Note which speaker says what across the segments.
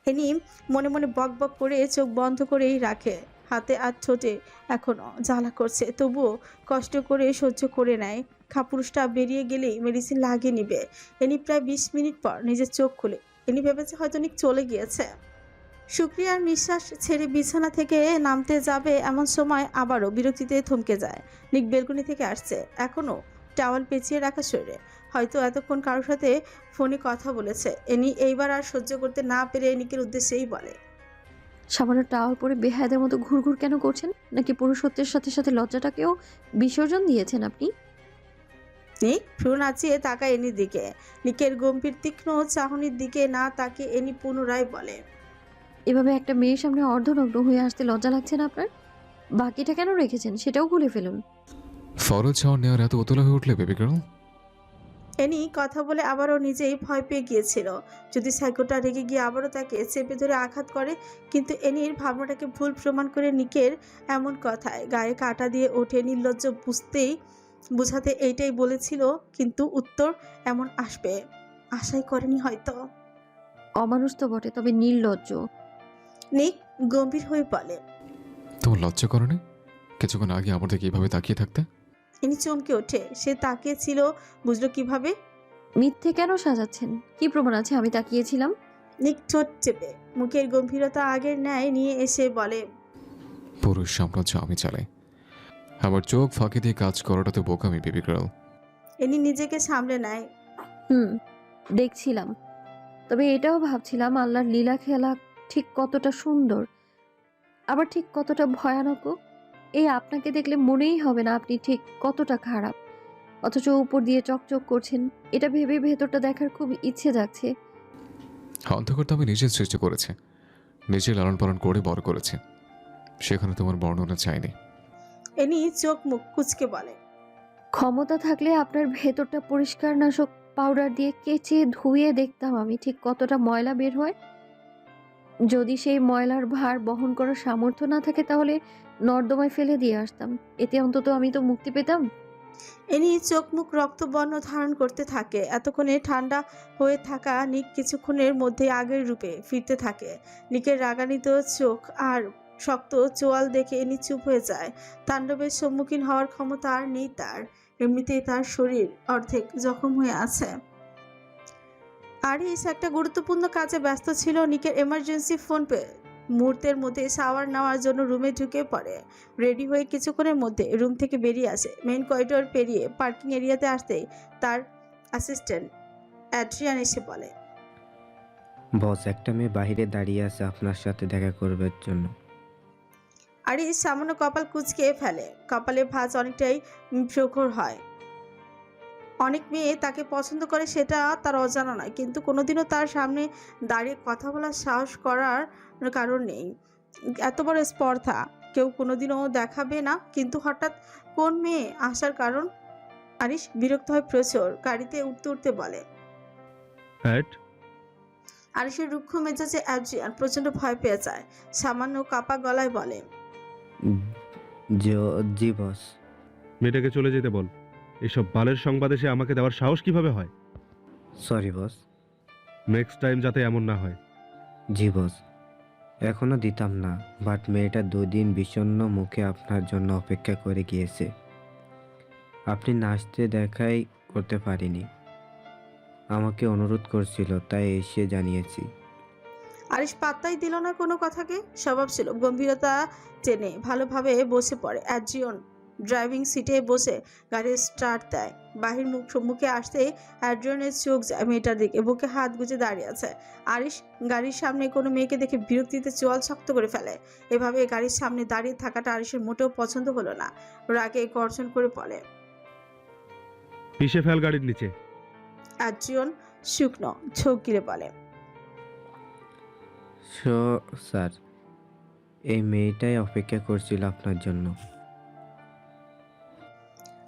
Speaker 1: Any মনে মনে বক বক করে চোখ বন্ধ করেই রাখে। হাতে আর ঠোঁটে এখনো জ্বালা করছে, তবুও কষ্ট করে সহ্য করে নেয়। খাপুরুষটা বেরিয়ে গেলেই মেডিসিন লাগিয়ে নিবে। এনি প্রায় 20 মিনিট পর নিজের চোখ খুলে। এনি ভেবেছে হয়তো নিক চলে গিয়েছে। শুক্রিয়ার নিঃশ্বাস ছেড়ে বিছানা থেকে নামতে যাবে এমন সময় আবারও বিরক্তিতে থমকে যায়। নিক বেলকনি থেকে আসছে, এখনো টাওয়াল পেঁচিয়ে রাখা শরীরে। হয়তো এতক্ষণ কারোর সাথে ফোনে কথা বলেছে। এনি এইবার আর সহ্য করতে না পেরে নিকের উদ্দেশ্যেই বলে,
Speaker 2: সামান্য টাওয়াল পরে বেহায়াদের মতো ঘুরঘুর কেন করছেন? নাকি পুরুষত্বের সাথে সাথে লজ্জাটাকেও বিসর্জন দিয়েছেন আপনি?
Speaker 1: নিক ভ্রু নাচিয়ে তাকায় এনির দিকে। নিকের গম্ভীর তীক্ষ্ণ চাহনির দিকে না তাকিয়ে এনি পুনরায় বলে,
Speaker 2: এভাবে একটা মেয়ের সামনে অর্ধনগ্ন হয়ে আসতে লজ্জা লাগছে না আপনার? বাকিটা কেন রেখেছেন সেটাও ভুলে ফেলুন।
Speaker 3: ফরজ ছাড় নেওয়ার এত উতলা হয়ে উঠলে বেবি গার্ল?
Speaker 1: এনি কথা বলে আবারও নিজেই ভয় পেয়ে গিয়েছিল যদি সাইকোটা রেগে গিয়ে আবারও তাকে চেপে ধরে আঘাত করে। কিন্তু এনির ভাবনাটাকে ভুল প্রমাণ করে নিকের এমন কথায় গায়ে কাটা দিয়ে ওঠে। নির্লজ্জ বুঝাতে এইটাই বলেছিল, কিন্তু উত্তর এমন আসবে আশাই করেনি হয়তো।
Speaker 2: অমানুষ তো বটে, তবে নির্লজ্জ।
Speaker 1: নিক গম্ভীর হয়ে বলে,
Speaker 3: তোমার লজ্জা করেনি কিছুক্ষণ আগে আমার দিকে এইভাবে তাকিয়ে থাকতে?
Speaker 1: এনি চমকে ওঠে। সে তাকিয়েছিল, বুঝলো কিভাবে?
Speaker 2: মিথ্যে কেন সাজাচ্ছেন? কি প্রমাণ আছে আমি তাকিয়েছিলাম?
Speaker 1: নিক ঠোঁট চেপে মুখের গম্ভীরতা আগের ন্যায় নিয়ে এসে বলে,
Speaker 3: পুরুষ সাম্রাজ্য আমি চালাই, আমার চোখ ফাঁকি দিয়ে কাজ করাটা তো বোকামি বেবি গার্ল।
Speaker 1: এনি নিজেকে সামলে নেয়।
Speaker 2: হুম, দেখছিলাম। তবে এটাও ভাবছিলাম আল্লাহর লীলা খেলা ঠিক কতটা সুন্দর, আবার ঠিক কতটা ভয়ানকও। এই আপনাকে দেখলে মনেই হবে না আপনি ঠিক কতটা খারাপ, অথচ উপর দিয়ে চকচক করছেন। এটা ভেবে ভেতরটা দেখার খুব ইচ্ছে যাচ্ছে।
Speaker 3: অন্ধকার তো আমি নিজের সৃষ্টি করেছি, নিজে লালন পালন করে বড় করেছি, সেখানে তোমার বর্ণনা চাইনি।
Speaker 1: এনি চোখ মুখ কুচকে বলে,
Speaker 2: ক্ষমতা থাকলে আপনার ভেতরটা পরিষ্কার নাশক পাউডার দিয়ে কেচে ধুয়ে দেখতাম আমি ঠিক কতটা ময়লা বের হয়। যদি সেই ময়লার ভার বহন করার সামর্থ্য না থাকে তাহলে নর্দমায় ফেলে দিয়ে আসতাম, এতে অন্তত আমি তো মুক্তি পেতাম।
Speaker 1: এনি চোখ মুখ রক্তবর্ণ ধারণ করতে থাকে। এতক্ষণে ঠান্ডা হয়ে থাকা নিক কিছুক্ষণের মধ্যে আগের রূপে ফিরতে থাকে। নিকের রাগান্বিত চোখ আর শক্ত চোয়াল দেখে এনি চুপ হয়ে যায়। তাণ্ডবের সম্মুখীন হওয়ার ক্ষমতা আর নেই তার। এমনিতেই তার শরীর অর্ধেক জখম হয়ে আছে। আরিস একটা গুরুত্বপূর্ণ কাজে ব্যস্ত ছিল। নিকের এমার্জেন্সি ফোন পেয়ে মুহূর্তের মধ্যে শাওয়ার নেওয়ার জন্য রুমে ঢুকে পড়ে। রেডি হয়ে কিছুক্ষণের মধ্যে রুম থেকে বেরিয়ে আসে। মেইন করিডোর পেরিয়ে পার্কিং এরিয়াতে আসতেই তার অ্যাসিস্ট্যান্ট অ্যাড্রিয়ান এসে বলে,
Speaker 4: বস, একটা মেয়ে বাহিরে দাঁড়িয়ে আছে আপনার সাথে দেখা করবার জন্য।
Speaker 1: আরিস সামান্য কপাল কুঁচকে ফেলে। কপালে ভাঁজ অনেকটাই প্রখর হয়। অনেক মেয়ে তাকে পছন্দ করে সেটা তার অজানা নয়, কিন্তু কোনোদিনও তার সামনে দাঁড়িয়ে কথা বলার সাহস করার কারণ নেই। এত বড় স্পর্ধা কেউ কোনোদিনও দেখাবে না। কিন্তু হঠাৎ কোন মেয়ে আসার কারণ? আরিশ বিরক্ত হয় প্রচুর। গাড়িতে উঠতে উঠতে বলে,
Speaker 5: হ্যাট।
Speaker 1: আরিশের রুক্ষ মেজাজে অ্যাড্রিয়ান প্রচণ্ড ভয় পেয়ে যায়। সামান্য কাপা গলায় বলে,
Speaker 4: জি বস।
Speaker 5: মেয়েটাকে চলে যেতে বল। এসব বালের সংবাদ এসে আমাকে দেওয়ার সাহস কিভাবে হয়?
Speaker 4: Sorry boss.
Speaker 5: নেক্সট টাইম যাতে এমন না হয়।
Speaker 4: জি বস, এখনো দিতাম না, বাট মেয়েটা 2 দিন বিষণ্ণ মুখে আপনার জন্য অপেক্ষা করে গিয়েছে। আপনি নাচতে দেখাই করতে পারিনি, আমাকে অনুরোধ করছিল, তাই এসে জানিয়েছি।
Speaker 1: আরিশ পাত্তাই দিল না কোনো কথাকে। স্বভাব ছিল গম্ভীরতা টেনে ভালোভাবে বসে পড়ে। অ্যাড্রিয়ন ড্রাইভিং সিটে বসে গাড়ি স্টার্ট দেয়। বাহির মুখে আসতেই অ্যাড্রিয়নের চোখ যায় মেয়েটার দিকে। বুকে হাত গুজে দাঁড়িয়ে আছে। আরিশ গাড়ির সামনে কোনো মেয়েকে দেখে বিরক্তিতে চোয়াল শক্ত করে ফেলে। এভাবে গাড়ির সামনে দাঁড়িয়ে থাকাটা আরিশের মোটেও পছন্দ হলো না। রাগে গর্জন করে বলে,
Speaker 5: পিষে ফেল গাড়ির নিচে।
Speaker 1: অ্যাড্রিয়ন শুকনো ঝোঁক গিলে বলে,
Speaker 4: স্যার, এই মেয়েটাই অপেক্ষা করছিল আপনার জন্য।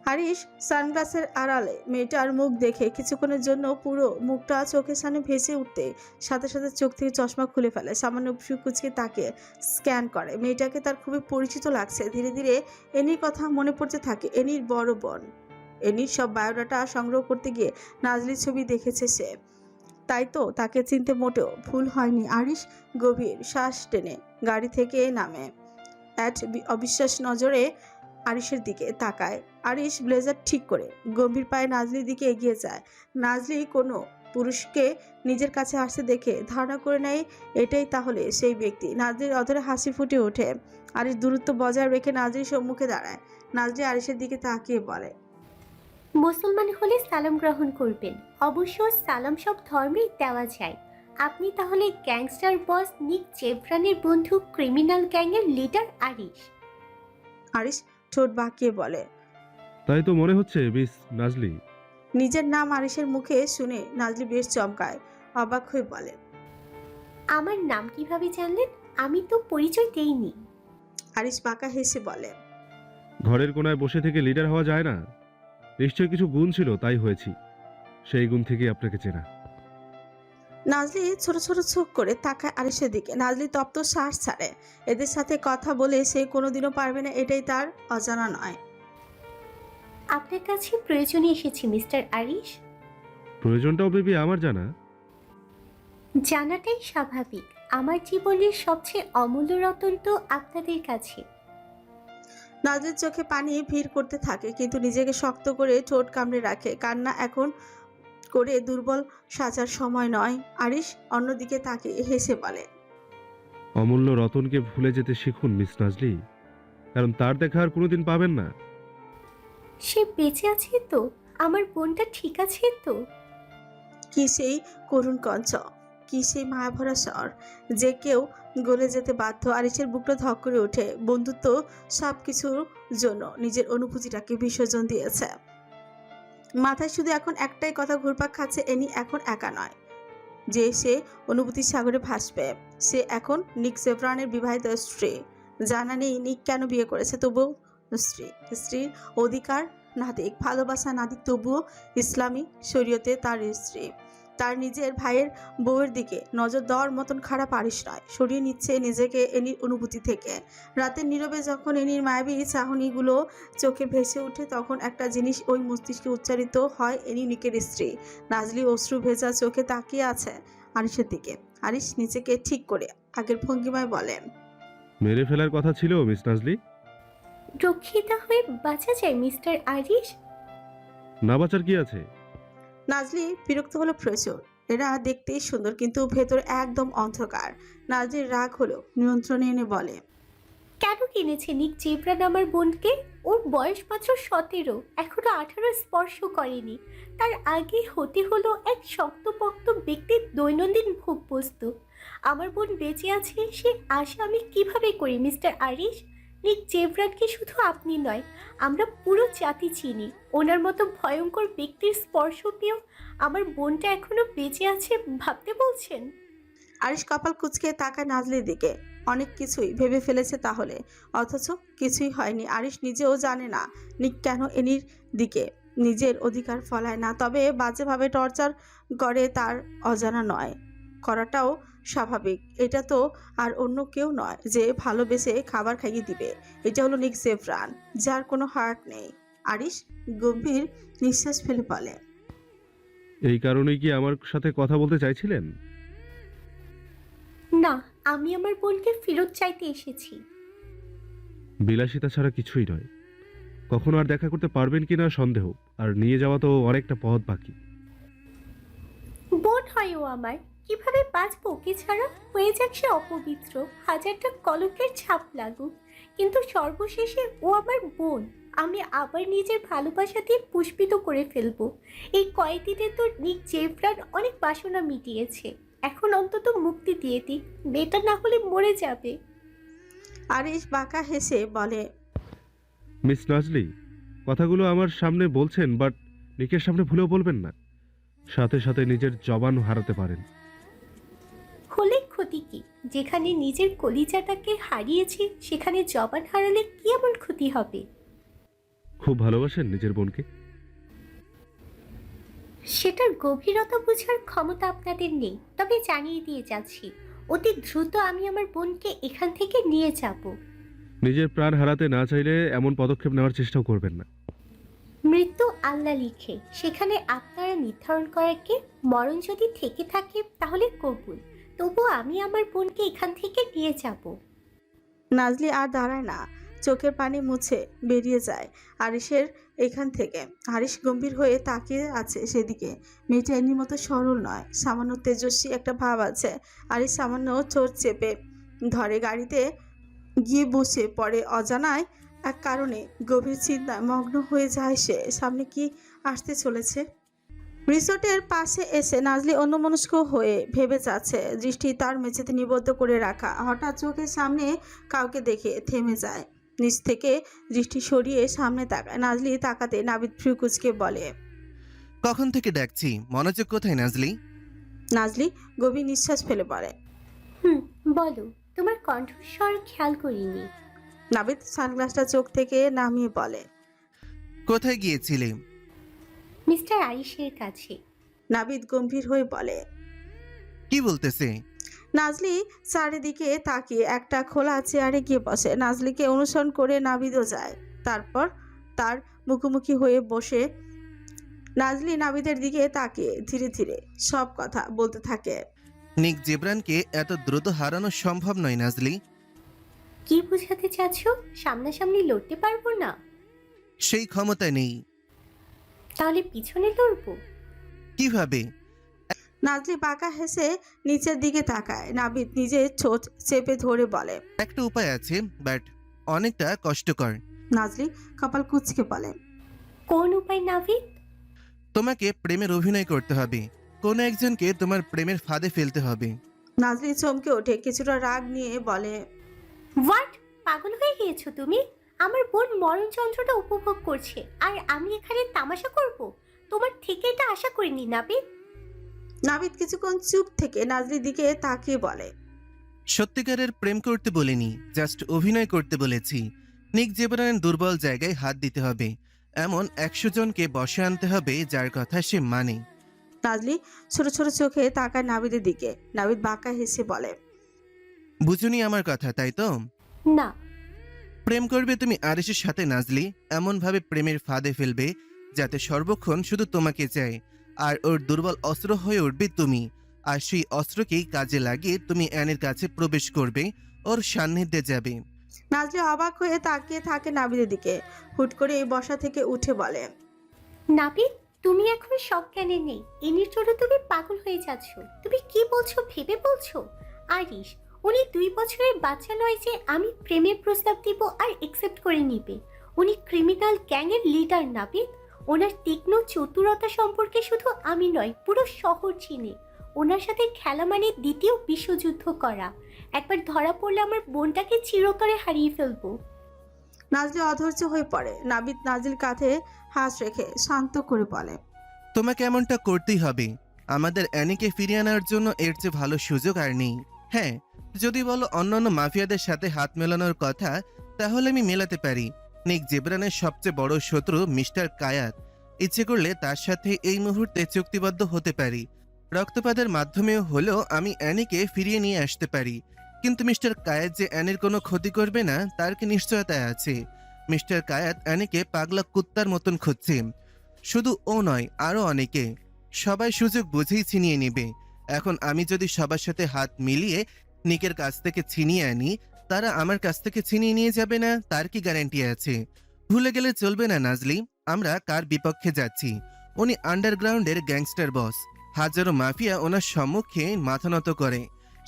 Speaker 1: হারিস সানগ্লাসের আড়ালে মেয়েটার মুখ দেখে কিছুক্ষণের জন্য পুরো মুখটা চোখের সামনে ভেসে উঠতে সাথে সাথে চোখ থেকে চশমা খুলে ফেলে। সামান্য ভ্রু কুঁচকে তাকে স্ক্যান করে। মেয়েটাকে তার খুবই পরিচিত লাগছে। ধীরে ধীরে এনির কথা মনে পড়তে থাকে। এনির বড় বোন। এনির সব বায়োডাটা সংগ্রহ করতে গিয়ে নাজলির ছবি দেখেছে সে। তাই তো তাকে চিনতে মোটেও ভুল হয়নি। আরিশ গভীর শ্বাস টেনে গাড়ি থেকে নামে। অবিশ্বাস নজরে আরিশের দিকে তাকায়। আরিশ ব্লেজার ঠিক করে গম্ভীর পায়ে নাজলির দিকে এগিয়ে যায়। নাজলি কোনো পুরুষকে নিজের কাছে আসতে দেখে ধারণা করে নেয় এটাই তাহলে সেই ব্যক্তি। নাজলির অধরে হাসি ফুটে ওঠে। আরিশ দূরত্ব বজায় রেখে নাজলির সম্মুখে দাঁড়ায়। নাজলি আরিশের দিকে তাকিয়ে বলে,
Speaker 6: মুসলমান হলে সালাম গ্রহণ করবেন। অবশ্য সালাম সব ধর্মেই দেওয়া যায়। আপনি তাহলে গ্যাংস্টার বস নিক জেভরানের বন্ধু, ক্রিমিনাল গ্যাংয়ের লিডার আরিশ।
Speaker 1: আরিশ ঠোঁট বাঁকিয়ে বলে।
Speaker 5: তাই তো মনে হচ্ছে মিস নাজলি।
Speaker 1: নিজের নাম আরিশের মুখে শুনে নাজলি বেশ চমকায়। অবাক হয়ে বলে,
Speaker 6: আমার নাম কিভাবে জানলেন? আমি তো পরিচয় দেইনি।
Speaker 1: আরিশ বাঁকা হেসে বলে,
Speaker 5: ঘরের কোনায় বসে থেকে লিডার হওয়া যায় না। নিশ্চয়ই কিছু গুণ ছিল, তাই হয়েছি। সেই গুণ থেকেই আপনাকে চেনা।
Speaker 1: নাজলি ছোট ছোট চোখ করে তাকায় আরিশের দিকে। নাজলি তপ্ত শ্বাস ছাড়ে। এদের সাথে কথা বলে সে কোনোদিনও পারবে না, এটাই তার অজানা নয়।
Speaker 6: আপনার কাছে প্রয়োজনে এসেছি মিস্টার আরিশ।
Speaker 5: প্রয়োজনটাও বেবি আমার জানা।
Speaker 6: জানাটাই স্বাভাবিক। আমার জীবনের সবচেয়ে অমূল্য রতন তো আপনাদের কাছে।
Speaker 1: নাজলির চোখে পানি ভিড় করতে থাকে, কিন্তু নিজেকে শক্ত করে ঠোঁট কামড়ে রাখে। কান্না এখন করে দুর্বল সাজার সময় নয়। আরিশ অন্যদিকে তাকিয়ে হেসে বলে,
Speaker 5: অমূল্য রতনকে ভুলে যেতে শিখুন মিস নাজলি, কারণ তার দেখা আর কোনোদিন পাবেন না।
Speaker 6: সে বেঁচে আছে তো? আমার বোনটা ঠিক আছে তো?
Speaker 1: কি সেই করুণ কঞ্চ, কি সেই মায়াভরা স্বর, যে কেউ গলে যেতে বাধ্য। আরিশের বুকটা ধক করে ওঠে। বন্ধুত্ব সব কিছুর জন্য নিজের অনুভূতিটাকে বিসর্জন দিয়েছে। মাথায় শুধু এখন একটাই কথা ঘুরপাক খাচ্ছে, এনি এখন একা নয় যে সে অনুভূতির সাগরে ভাসবে। সে এখন নিক জেভরানের বিবাহিত স্ত্রী। জানা নেই নিক কেন বিয়ে করেছে, তবুও স্ত্রীর অধিকার না দিক, ভালোবাসা না দিক, তবুও ইসলামী শরীয়তে তার স্ত্রী। তার নিজের ভাইয়ের বউয়ের দিকে নজর দেওয়ার মতন খারাপ আরিশ নয়। সরিয়ে নিচ্ছে নিজেকে এনির অনুভূতি থেকে। রাতের নীরবে যখন এনির মায়াবী চাহনিগুলো চোখে ভেসে ওঠে, তখন একটা জিনিস ওই মস্তিষ্কে উচ্চারিত হয়, এনি নিকের স্ত্রী। নাজলি অশ্রু ভেজা চোখে তাকিয়ে আছে আরিশের দিকে। আরিশ নিজেকে ঠিক করে আগের ভঙ্গিমায় বলে,
Speaker 5: মেরে ফেলার কথা ছিল মিস নাজলি।
Speaker 6: রক্ষিতা হয়ে বাঁচা যায় মিস্টার আরিশ?
Speaker 5: না বাঁচার কি আছে?
Speaker 1: নাজলি বিরক্ত হলো প্রচুর। এরা দেখতেই সুন্দর, কিন্তু ভেতর একদম অন্ধকার। নাজলির রাগ হলো নিয়ন্ত্রণে এনে বলে,
Speaker 6: কেন কিনেছে নিক জেভরান আমার বোনকে? ওর বয়স মাত্র 17, এখনো 18 স্পর্শ করেনি। তার আগে হতে হলো এক শক্তপোক্ত ব্যক্তির দৈনন্দিন ভোগবস্তু। আমার বোন বেঁচে আছে সে আশা আমি কিভাবে করি মিস্টার আরিশ? নিক জেভরানকে শুধু আপনি নয়, আমরা পুরো জাতি চিনি। ওনার মতো ভয়ঙ্কর ব্যক্তির স্পর্শ পেয়েও আমার বোনটা এখনো বেঁচে আছে ভাবতে বলছেন?
Speaker 1: আরিশ কপাল কুঁচকে তাকায় নাজলির দিকে। অনেক কিছুই ভেবে ফেলেছে তাহলে, অথচ কিছুই হয়নি। আরিশ নিজেও জানে না নিক কেন এনির দিকে নিজের অধিকার ফলায় না। তবে বাজেভাবে টর্চার করে তার অজানা নয়, করাটাও স্বাভাবিক। এটা তো আর অন্য কেউ নয় যে ভালোবেসে খাবার খাইয়ে দিবে। এটা হলো নিক জেভরান, যার কোনো হার্ট নেই। আরিশ গম্ভীর নিঃশ্বাস ফেলে বলে,
Speaker 5: এই কারণেই কি আমার সাথে কথা বলতে চাইছিলেন?
Speaker 6: না, আমি আমার বোনকে ফেরত চাইতে এসেছি।
Speaker 5: বিলাসিতা ছাড়া কিছুই নয়। কখনো আর দেখা করতে পারবেন কিনা সন্দেহ, আর নিয়ে যাওয়া তো অনেকটা পথ বাকি।
Speaker 6: বোন হয় ও আমার, কিভাবে বাঁচবো ওকে ছাড়া? হয়ে যাক সে অপবিত্র, হাজারটা কলঙ্কের ছাপ লাগুক, কিন্তু সর্বশেষে ও আমার বোন। আমি আবার নিজের ভালোবাসা দিয়ে পুষ্পিত করে ফেলবো। এই কয়েকদিনে তো নিক জেভরান অনেক বাসনা মিটিয়েছে, এখন অন্তত মুক্তি দিয়ে দিক, মেয়েটা না হলে মরে যাবে।
Speaker 1: আরিশ বাঁকা হেসে বলে,
Speaker 5: মিস নাজলি, কথাগুলো আমার সামনে বলছেন, বাট নিকের সামনে ভুলেও বলবেন না। সাথে সাথে নিজের জবান হারাতে পারেন।
Speaker 6: হলে ক্ষতি কি? যেখানে নিজের কলিজাটাকে হারিয়েছি সেখানে জবান হারালে কি এমন ক্ষতি হবে?
Speaker 5: খুব ভালোবাসেন নিজের বোনকে?
Speaker 6: সেটার গভীরতা বোঝার ক্ষমতা আপনাদের নেই, তবে জানিয়ে দিয়ে যাচ্ছি, অতি দ্রুত আমি আমার বোনকে এখান থেকে নিয়ে যাব।
Speaker 5: নিজের প্রাণ হারাতে না চাইলে এমন পদক্ষেপ নেওয়ার চেষ্টাও করবেন না।
Speaker 6: মৃত্যু আল্লাহ লিখে, সেখানে আপনারা নির্ধারণ করাকে মরণ যদি থেকে থাকে তাহলে কবুল। তবু আমি আমার বোনকে এখান থেকে নিয়ে যাব।
Speaker 1: নাজলি আর দাঁড়ায় না, চোখের পানি মুছে বেরিয়ে যায় আরিশের এখান থেকে। আরিশ গম্ভীর হয়ে তাকিয়ে আছে সেদিকে। মেয়েটা এমনির মতো সরল নয়, সামান্য তেজস্বী একটা ভাব আছে। আরিশ সামান্য ঠোঁট চেপে ধরে, গাড়িতে গিয়ে বসে পড়ে। অজানায় এক কারণে গভীর চিন্তায় মগ্ন হয়ে যায় সে। সামনে কি আসতে চলেছে? রিসোর্টের পাশে এসে নাজলি অন্যমনস্ক হয়ে ভেবে যাচ্ছে, দৃষ্টি তার মেঝেতে নিবদ্ধ করে রাখা। হঠাৎ চোখের সামনে কাউকে দেখে থেমে যায়, নিচ থেকে দৃষ্টি সরিয়ে সামনে তাকায়। নাজলি তাকাতে নাবিদ ভ্রু কুঁচকে বলে,
Speaker 7: কখন থেকে ডাকছি, মনোযোগ কোথায় নাজলি?
Speaker 1: নাজলি গভীর নিঃশ্বাস ফেলে বলে,
Speaker 6: বলো। তোমার কণ্ঠস্বর খেয়াল করিনি।
Speaker 1: নাবিদ সানগ্লাসটা চোখ থেকে নামিয়ে বলে,
Speaker 7: কোথায় গিয়েছিলে?
Speaker 6: মিস্টার আরিশের কাছে।
Speaker 1: নাবিদ গম্ভীর হয়ে বলে।
Speaker 7: কি বলতেছে?
Speaker 1: নাজলি চারিদিকে তাকিয়ে একটা খোলা চেয়ারে গিয়ে বসে। নাজলিকে অনুসরণ করে নাবিদও যায়, তারপর তার মুখোমুখি হয়ে বসে। নাজলি নাবিদের দিকে তাকিয়ে ধীরে ধীরে সব কথা বলতে থাকে।
Speaker 7: নিক জেব্রানকে এত দ্রুত হারানো সম্ভব নয় নাজলি।
Speaker 6: কি বোঝাতে চাচ্ছ? সামনাসামনি লড়তে পারবো না?
Speaker 7: সেই ক্ষমতা নেই।
Speaker 6: তাহলে পিছনে লড়বো?
Speaker 7: কিভাবে?
Speaker 1: নাজলি বাঁকা হেসে নিচের দিকে তাকায়। নাবিদ নিজের ঠোঁট চেপে ধরে বলে,
Speaker 7: একটা উপায় আছে, বাট অনেকটা কষ্টকর।
Speaker 1: নাজলি কপাল কুঁচকে বলে,
Speaker 6: কোন উপায় নাভিদ?
Speaker 7: তোমাকে প্রেমের অভিনয় করতে হবে, কোনো একজনকে তোমার প্রেমের ফাঁদে ফেলতে হবে।
Speaker 1: নাজলি চমকে ওঠে, কিছুটা রাগ নিয়ে বলে,
Speaker 6: হোয়াট? পাগল হয়ে গিয়েছো তুমি? আমার বোন মরণ যন্ত্রটা উপভোগ করছে আর আমি এখানে তামাশা করব? তোমার থেকে এটা আশা করিনি নাবিদ।
Speaker 1: নাবিদ কিছুক্ষণ চুপ থেকে নাজলির দিকে তাকিয়ে বলে,
Speaker 7: সত্যিকারের প্রেম করতে বলিনি, জাস্ট অভিনয় করতে বলেছি। নিক জেব্রানের দুর্বল জায়গায় হাত দিতে হবে, এমন 100 জনকে বসে আনতে হবে যার কথা সে মানে।
Speaker 1: নাজলি ছোট ছোট চোখে তাকায় নাবিদের দিকে। নাবিদ বাঁকা হেসে বলে,
Speaker 7: বুঝুনি আমার কথা, তাই তো?
Speaker 6: না।
Speaker 7: প্রেম করবে তুমি আরিশের সাথে নাজলি, এমনভাবে প্রেমের ফাঁদে ফেলবে যাতে সর্বক্ষণ শুধু তোমাকে চায়, আর ওর দুর্বল অস্ত্র হয়ে উঠবে তুমি। আর সেই অস্ত্রকেই কাজে লাগিয়ে তুমি অ্যানের কাছে প্রবেশ করবে, ওর সান্নিধ্যে যাবে।
Speaker 1: নাজলি অবাক হয়ে তাকিয়ে থাকে নাবিদের দিকে। হুট করে এই বসা থেকে উঠে বলে,
Speaker 6: নাবিদ, তুমি এখন সজ্ঞানে নেই। এনির জন্য তুমি পাগল হয়ে যাচ্ছ। তুমি কি বলছো ভেবে বলছো? আরিশ, উনি 2 বছরের বাচ্চা নয় যে আমি প্রেমের প্রস্তাব দিব আর একসেপ্ট করে নিবে। উনি ক্রিমিনাল গ্যাংয়ের লিডার নাবিদ। ওনার তীক্ষ্ণ চতুরতা সম্পর্কে শুধু আমি নয়, পুরো শহর চিনে। ওনার সাথে খেলা মানে দ্বিতীয় বিশ্বযুদ্ধ করা। একবার ধরা পড়লে আমার বোনটাকে চিরতরে হারিয়ে ফেলবো।
Speaker 1: নাজলি অধৈর্য হয়ে পড়ে। নাবিদ নাজলির কাঁধে হাত রেখে শান্ত করে বলে,
Speaker 7: তোমাকে এমনটা করতেই হবে। আমাদের অ্যানিকে ফিরিয়ে আনার জন্য এর চেয়ে ভালো সুযোগ আর নেই। হ্যাঁ, যদি বলো অন্যান্য মাফিয়াদের সাথে হাত মেলানোর কথা, তাহলে আমি মেলাতে পারি। নিক জেব্রানের সবচেয়ে বড় শত্রু মিস্টার কায়াত। ইচ্ছে করলে তার সাথে এই মুহূর্তে চুক্তিবদ্ধ হতে পারি। রক্তপাতের মাধ্যমেও হলেও আমি অ্যানিকে ফিরিয়ে নিয়ে আসতে পারি। কিন্তু মিস্টার কায়াত যে অ্যানির কোনো ক্ষতি করবে না তার কি নিশ্চয়তা আছে? মিস্টার কায়াত অ্যানিকে পাগলা কুত্তার মতন খুঁজছে। শুধু ও নয়, আরও অনেকে। সবাই সুযোগ বুঝেই ছিনিয়ে নেবে। এখন আমি যদি সবার সাথে হাত মিলিয়ে নিকের কাছ থেকে ছিনিয়ে আনি, তারা আমার কাছ থেকে ছিনিয়ে নিয়ে যাবে না তার কি গ্যারান্টি আছে? ভুলে গেলে চলবে না নাজলি, আমরা কার বিপক্ষে যাচ্ছি। উনি আন্ডারগ্রাউন্ডের গ্যাংস্টার বস। হাজারো মাফিয়া ওনার সম্মুখে মাথা নত করে।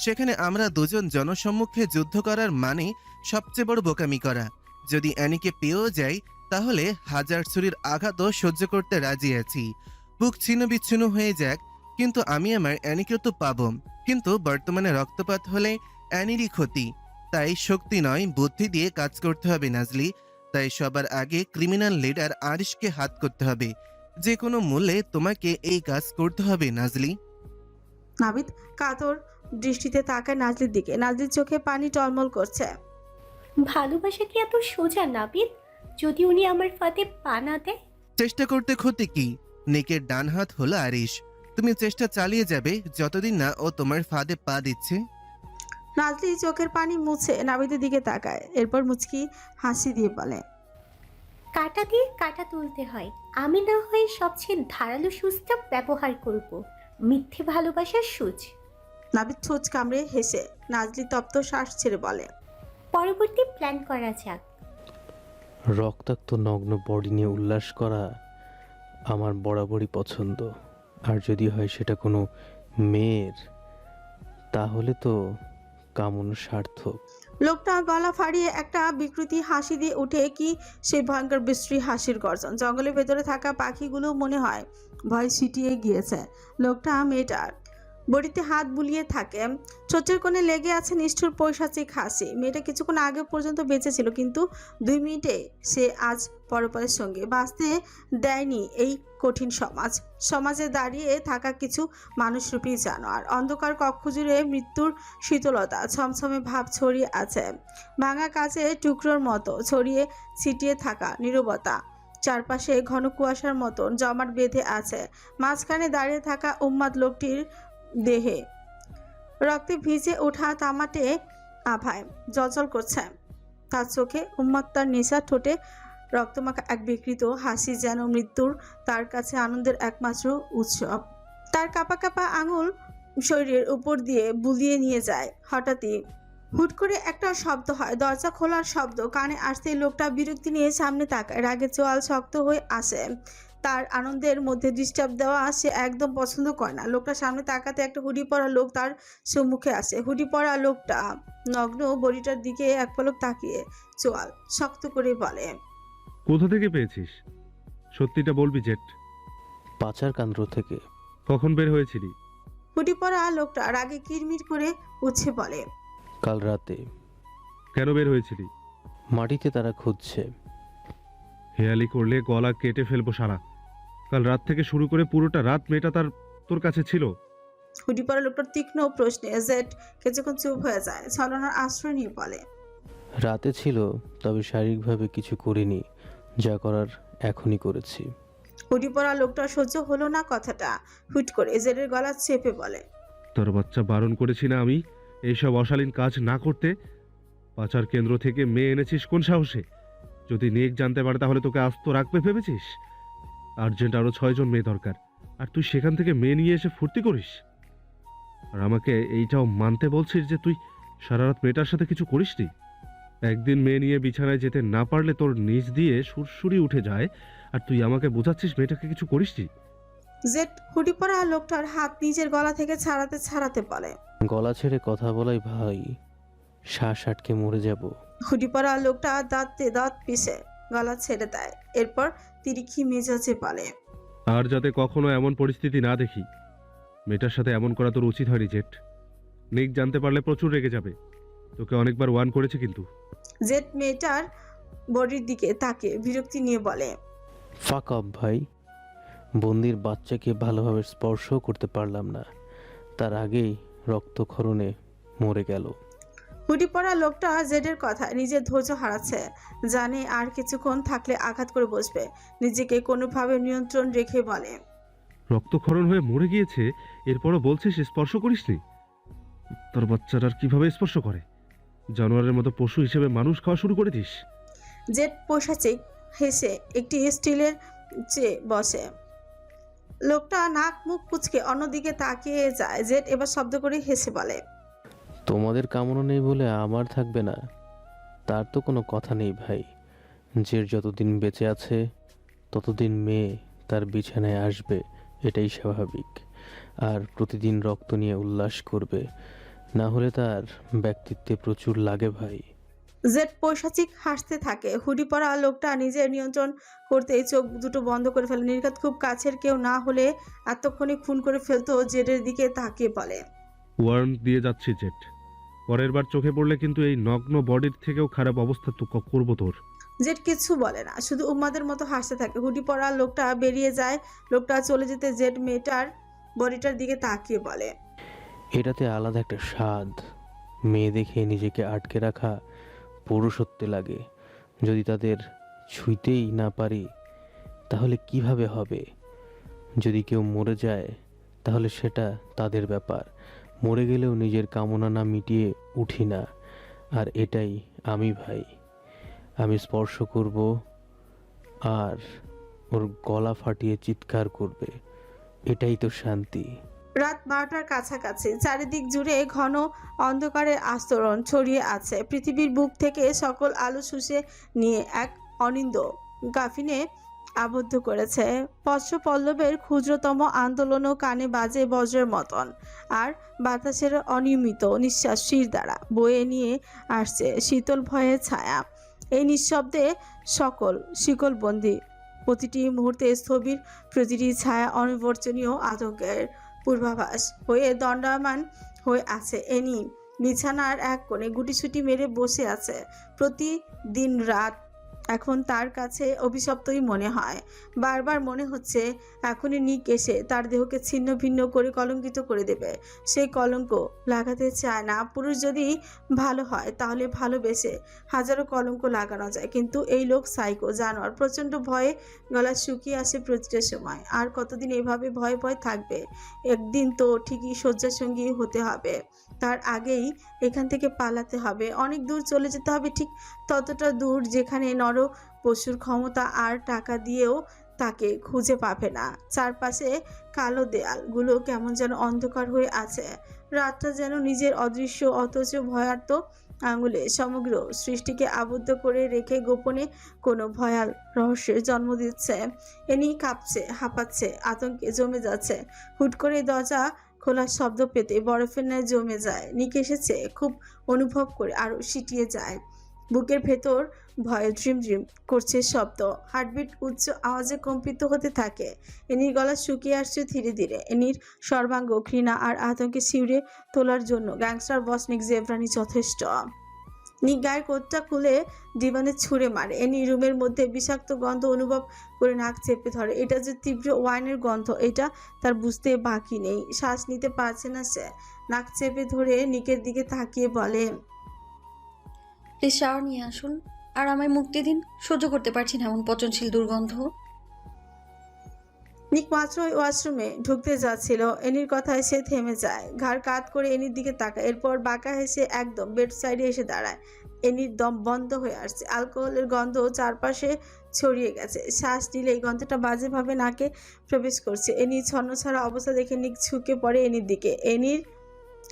Speaker 7: সেখানে আমরা দুজন জনসম্মুখে যুদ্ধ করার মানে সবচেয়ে বড় বোকামি করা। যদি অ্যানিকে পেয়েও যাই তাহলে 1000 ছুরির আঘাতও সহ্য করতে রাজি আছি। বুক ছিন্ন বিচ্ছিন্ন হয়ে যাক, কিন্তু আমি আমার অ্যানিকেও তো পাবো। কিন্তু বর্তমানে রক্তপাত হলে অ্যানিরই ক্ষতি। তাই শক্তি নয়, বুদ্ধি দিয়ে কাজ করতে হবে নাজলি। তাই সবার আগে ক্রিমিনাল লিডার আরিশকে হাত করতে হবে। যে কোনো মূল্যে তোমাকে এই কাজ করতে হবে নাজলি।
Speaker 1: নাবিদ কাতর দৃষ্টিতে তাকায় নাজলির দিকে। নাজলির চোখে পানি টলমল করছে।
Speaker 6: ভালোবাসা কি এত সোজা নাবিদ? যদি উনি আমার ফাঁদে পা না দেয়?
Speaker 7: চেষ্টা করতে ক্ষতি কি? নিকের ডান হাত হলো আরিশ। তুমি চেষ্টা চালিয়ে যাবে যতদিন না ও তোমার ফাঁদে পা দিচ্ছে।
Speaker 1: নাজলি চোখের পানি মুছে নাবিদের দিকে তাকায়, এরপর মুচকি হাসি দিয়ে বলে,
Speaker 6: কাঁটা দিয়ে কাঁটা তুলতে হয়। আমি না হয় সবচেয়ে ধারালো সুচটা ব্যবহার করব। মিথ্যে ভালোবাসার সুচ।
Speaker 1: নাবিদ ছোঁচ কামড়ে হেসে নাজলি তপ্ত শ্বাস ছেড়ে বলে,
Speaker 6: পরবর্তী প্ল্যান করা যাক।
Speaker 8: রক্তাক্ত নগ্ন বডি নিয়ে উল্লাস করা আমার বরাবরই পছন্দ। আর যদি হয় সেটা কোনো মেয়ের, তাহলে তো কামনা সার্থক।
Speaker 1: লোকটা গলা ফাড়িয়ে একটা বিকৃতি হাসি দিয়ে উঠে, কি সেই ভয়ঙ্কর বিশ্রী হাসির গর্জন। জঙ্গলের ভেতরে থাকা পাখিগুলো মনে হয় ভয় ছিটিয়ে গিয়েছে। লোকটা মেয়েটার বডিতে হাত বুলিয়ে থাকে, চোচের কোণে লেগে আছে নিষ্ঠুর পৈশাচিক হাসি। মেয়েটা কিছুক্ষণ আগে পর্যন্ত বেঁচে ছিল, কিন্তু 2 মিনিটে সে আজ পরপরের সঙ্গে বাঁচতে দেয়নি এই কঠিন সমাজে দাঁড়িয়ে থাকা কিছু মানুষরূপী জানোয়ার। অন্ধকার কক্ষ জুড়ে মৃত্যুর শীতলতা ছমছমে ভাব ছড়িয়ে আছে। ভাঙা কাচের টুকরোর মতো ছড়িয়ে ছিটিয়ে থাকা নীরবতা চারপাশে ঘন কুয়াশার মতন জমাট বেঁধে আছে। মাঝখানে দাঁড়িয়ে থাকা উন্মাদ লোকটির দেহে রক্তে ভিজে ওঠা তামাটে আভায় জলজল করছে। তার চোখে উন্মাত্তার নেশা, ঠোঁটে রক্তমাখা এক বিকৃত হাসি, যেন মৃত্যুর তার কাছে আনন্দের একমাত্র উৎসব। তার কাঁপা কাঁপা আঙুল শরীরের উপর দিয়ে বুলিয়ে নিয়ে যায়। হঠাৎই হুট করে একটা শব্দ হয়, দরজা খোলার শব্দ। কানে আসতেই লোকটা বিরক্তি নিয়ে সামনে তাকায়। রাগের চোয়াল শক্ত হয়ে আসে। তার আনন্দের মধ্যে ডিস্টার্ব দেওয়া সে একদম পছন্দ করে না। লোকটা সামনে তাকাতে একটা হুডি পরা লোক তার সম্মুখে আসে। হুডি পরা লোকটা নগ্ন বডিটার দিকে এক পলক তাকিয়ে চোয়াল শক্ত করে বলে,
Speaker 5: কোথা থেকে পেয়েছিস? সত্যিটা বলবি জেট।
Speaker 8: পাচার কেন্দ্র থেকে।
Speaker 5: কখন বের হয়েছিলি?
Speaker 1: হুডি পরা লোকটা রাগে কিরমির করে উঠছে বলে,
Speaker 8: কাল রাতে।
Speaker 5: কেন বের হয়েছিলি?
Speaker 8: মাটিতে তারা খুঁজছে।
Speaker 5: হেয়ালি করলে গলা কেটে ফেলবো সারা। কাল রাত থেকে শুরু করে পুরোটা রাত মেয়েটা তোর কাছে ছিল?
Speaker 1: হুডি পরা লোকটার তীক্ষ্ণ প্রশ্নে জেড কিছুক্ষণ চুপ হয়ে যায়। ছলনার আশ্রয় নিয়ে বলে,
Speaker 8: রাতে ছিল, তবে শারীরিকভাবে কিছু করিনি। যা করার এখনই করেছি।
Speaker 1: হুডি পরা লোকটা সহ্য হলো না কথাটা। হুট করে জেডের গলা চেপে বলে,
Speaker 5: তোর বাচ্চা বারণ করেছি না আমি এইসব অশালীন কাজ না করতে? পাচার কেন্দ্র থেকে মেয়ে এনেছিস কোন সাহসে? যদি নেক জানতে পারে তাহলে তোকে আস্ত রাখবে ভেবেছিস? আর্জেন্ট আরো 6 জন মেয়ে দরকার, আর তুই সেখান থেকে মেয়ে নিয়ে এসে ফুর্তি করিস? আর আমাকে এইটাও মানতে বলছিস যে তুই সারা রাত মেয়েটার সাথে কিছু করিসনি? একদিন মেয়ে নিয়ে বিছানায় যেতে না পারলে তোর নিচ দিয়ে সুরসুরি উঠে যায়, আর তুই আমাকে বোঝাচ্ছিস মেয়েটাকে কিছু করিসনি?
Speaker 1: জেড হুডি পরা লোকটার হাত নিজের গলা থেকে ছাড়াতে বলে,
Speaker 8: গলা ছেড়ে কথা বলাই ভাই, শ্বাস আটকে মরে যাব।
Speaker 1: হুডি পরা লোকটা দাঁতে দাঁত পিষে গলা ছেড়ে দেয়। এরপর তিরিক্ষি মেজাজে বলে,
Speaker 5: আর যাতে কখনো এমন পরিস্থিতি না দেখি। মেয়েটার সাথে এমন করা তোর উচিত হয়নি জেট। নিক জানতে পারলে প্রচুর রেগে যাবে। তোকে অনেকবার ওয়ার্ন করেছে কিন্তু।
Speaker 1: জেড মেয়েটার বডির দিকে তাকে বিরক্তি নিয়ে বলে,
Speaker 8: ফাক অফ ভাই। বন্দির বাচ্চাকে ভালোভাবে স্পর্শও করতে পারলাম না, তার আগেই রক্তক্ষরণে মরে গেল।
Speaker 1: হুডি পরা লোকটা জেডের কথা নিজের ধৈর্য হারাচ্ছে। জানে আর কিছুক্ষণ থাকলে আঘাত করে বসবে। নিজেকে কোনোভাবে নিয়ন্ত্রণ রেখে বলে,
Speaker 5: রক্তক্ষরণ হয়ে মরে গিয়েছে, এরপরও বলছিস স্পর্শ করিসনি? তোর বাচ্চাটার কিভাবে স্পর্শ করে? জানোয়ারের মতো পশু হিসেবে মানুষ খাওয়া শুরু করে দিস?
Speaker 1: জেড পৈশাচিক হেসে একটি স্টিলের চেয়ে বসে। লোকটা নাক মুখ কুচকে অন্যদিকে তাকিয়ে যায়। জেড এবার শব্দ করে হেসে বলে,
Speaker 8: তোমাদের কামনা নেই বলে আমার থাকবে না, তার তো কোনো কথা নেই ভাই। যে যতদিন বেঁচে আছে ততদিন মেয়ে তার বিছানায় আসবে, এটাই স্বাভাবিক। আর প্রতিদিন রক্ত নিয়ে উল্লাস করবে, না হলে তার ব্যক্তিত্বে প্রচুর লাগে ভাই।
Speaker 1: জেড পৈশাচিক হাসতে থাকে। হুডি পরা লোকটা নিজের নিয়ন্ত্রণ করতেই চোখ দুটো বন্ধ করে ফেলে। নির্ঘাত খুব কাছের কেউ না হলে এতক্ষণে খুন করে ফেলতো। জেডের দিকে তাকিয়ে বলে,
Speaker 5: ওয়ার্ন দিয়ে যাচ্ছি জেট। পরের বার চোখে পড়লে কিন্তু এই নগ্ন বডির থেকেও খারাপ অবস্থা তো করবো তোর।
Speaker 1: জেড কিছু বলে না, শুধু উম্মাদের মতো হাসতে থাকে। হুডি পরা লোকটা বেরিয়ে যায়। লোকটা চলে যেতে জেড মেয়েটার বডিটার দিকে তাকিয়ে বলে,
Speaker 8: এটাতে আলাদা একটা স্বাদ। মেয়ে দেখে নিজেকে আটকে রাখা পুরুষত্বে লাগে। যদি তাদের ছুঁইতেই না পারি তাহলে কিভাবে হবে? যদি কেউ মরে যায় তাহলে সেটা তাদের ব্যাপার। মরে গেলেও নিজের কামনা না মিটিয়ে উঠি না। আর এটাই আমি ভাই। আমি স্পর্শ করব আর ওর গলা ফাটিয়ে চিৎকার করবে। এটাই তো শান্তি।
Speaker 1: রাত 12টার কাছাকাছি চারিদিক জুড়ে ঘন অন্ধকারের আস্তরণ ছড়িয়ে আছে। পৃথিবীর বুক থেকে সকল আলো শুষে নিয়ে এক অনিন্দ গাফিনে আবদ্ধ করেছে। পল্লবের ক্ষুদ্রতম আন্দোলনও কানে বাজে বজ্রের মতন, আর বাতাসের অনিয়মিত নিঃশ্বাস শির দ্বারা বয়ে নিয়ে আসছে শীতল ভয়ের ছায়া। এই নিঃশব্দে সকল শিকলবন্দি, প্রতিটি মুহূর্তে স্থবির, প্রতিটি ছায়া অনির্বচনীয় আতঙ্কের পূর্বাভাস হয়ে দণ্ডায়মান হয়ে আছে। এনি বিছানার এক কোণে গুটিসুটি মেরে বসে আছে। প্রতিদিন রাত এখন তার কাছে অভিশপ্তই মনে হয়। বারবার মনে হচ্ছে এখনই নিক এসে তার দেহকে ছিন্ন ভিন্ন করে কলঙ্কিত করে দেবে। সেই কলঙ্ক লাগাতে চায় না। পুরুষ যদি ভালো হয় তাহলে ভালোবেসে হাজারো কলঙ্ক লাগানো যায়, কিন্তু এই লোক সাইকো জানোয়ার। প্রচণ্ড ভয়ে গলা শুকিয়ে আসে প্রতিটা সময়। আর কতদিন এভাবে ভয়ে ভয়ে থাকবে? একদিন তো ঠিকই শয্যাসঙ্গী হতে হবে। তার আগেই এখান থেকে পালাতে হবে, অনেক দূর চলে যেতে হবে, ঠিক ততটা দূর যেখানে নর পশুর ক্ষমতা আর টাকা দিয়েও তাকে খুঁজে পাবে না। চারপাশে কালো দেয়ালগুলো কেমন যেন অন্ধকার হয়ে আছে। রাতটা যেন নিজের অদৃশ্য অথচ ভয়ার্ত আঙুলে সমগ্র সৃষ্টিকে আবদ্ধ করে রেখে গোপনে কোনো ভয়াল রহস্যের জন্ম দিচ্ছে। এনি কাঁপছে, হাঁপাচ্ছে, আতঙ্কে জমে যাচ্ছে। হুট করে দরজা খোলার শব্দ পেতে বরফের ন্যায় জমে যায়। নিক এসেছে খুব অনুভব করে আরও সিটিয়ে যায়। বুকের ভেতর ভয়ে ড্রিম ড্রিম করছে শব্দ, হার্টবিট উচ্চ আওয়াজে কম্পিত হতে থাকে। এনির গলা শুকিয়ে আসছে ধীরে ধীরে। এনির সর্বাঙ্গ ঘৃণা আর আতঙ্কে শিউরে তোলার জন্য গ্যাংস্টার বস নিক জেভরানি যথেষ্ট। নিক গায়ের কোটটা খুলে ডিভানে ছুঁড়ে মারে। এনি রুমের মধ্যে বিষাক্ত গন্ধ অনুভব করে নাক চেপে ধরে। এটা যে তীব্র ওয়াইনের গন্ধ এটা তার বুঝতে বাকি নেই। শ্বাস নিতে পারছে না সে। নাক চেপে ধরে নিকের দিকে তাকিয়ে বলে,
Speaker 2: প্লিজ শাওয়ার নিয়ে আসুন আর আমায় মুক্তি দিন। সহ্য করতে পারছি না এমন পচনশীল দুর্গন্ধ।
Speaker 1: নিক মাত্রই ওয়াশরুমে ঢুকতে যাচ্ছিল, এনির কথায় সে থেমে যায়। ঘাড় কাত করে এনির দিকে তাকায়, এরপর বাঁকা হেসে একদম বেড সাইডে এসে দাঁড়ায়। এনির দম বন্ধ হয়ে আসছে। অ্যালকোহলের গন্ধ চারপাশে ছড়িয়ে গেছে। শ্বাস নিলে এই গন্ধটা বাজেভাবে নাকে প্রবেশ করছে। এনির ছন্নছাড়া অবস্থা দেখে নিক ঝুঁকে পড়ে এনির দিকে।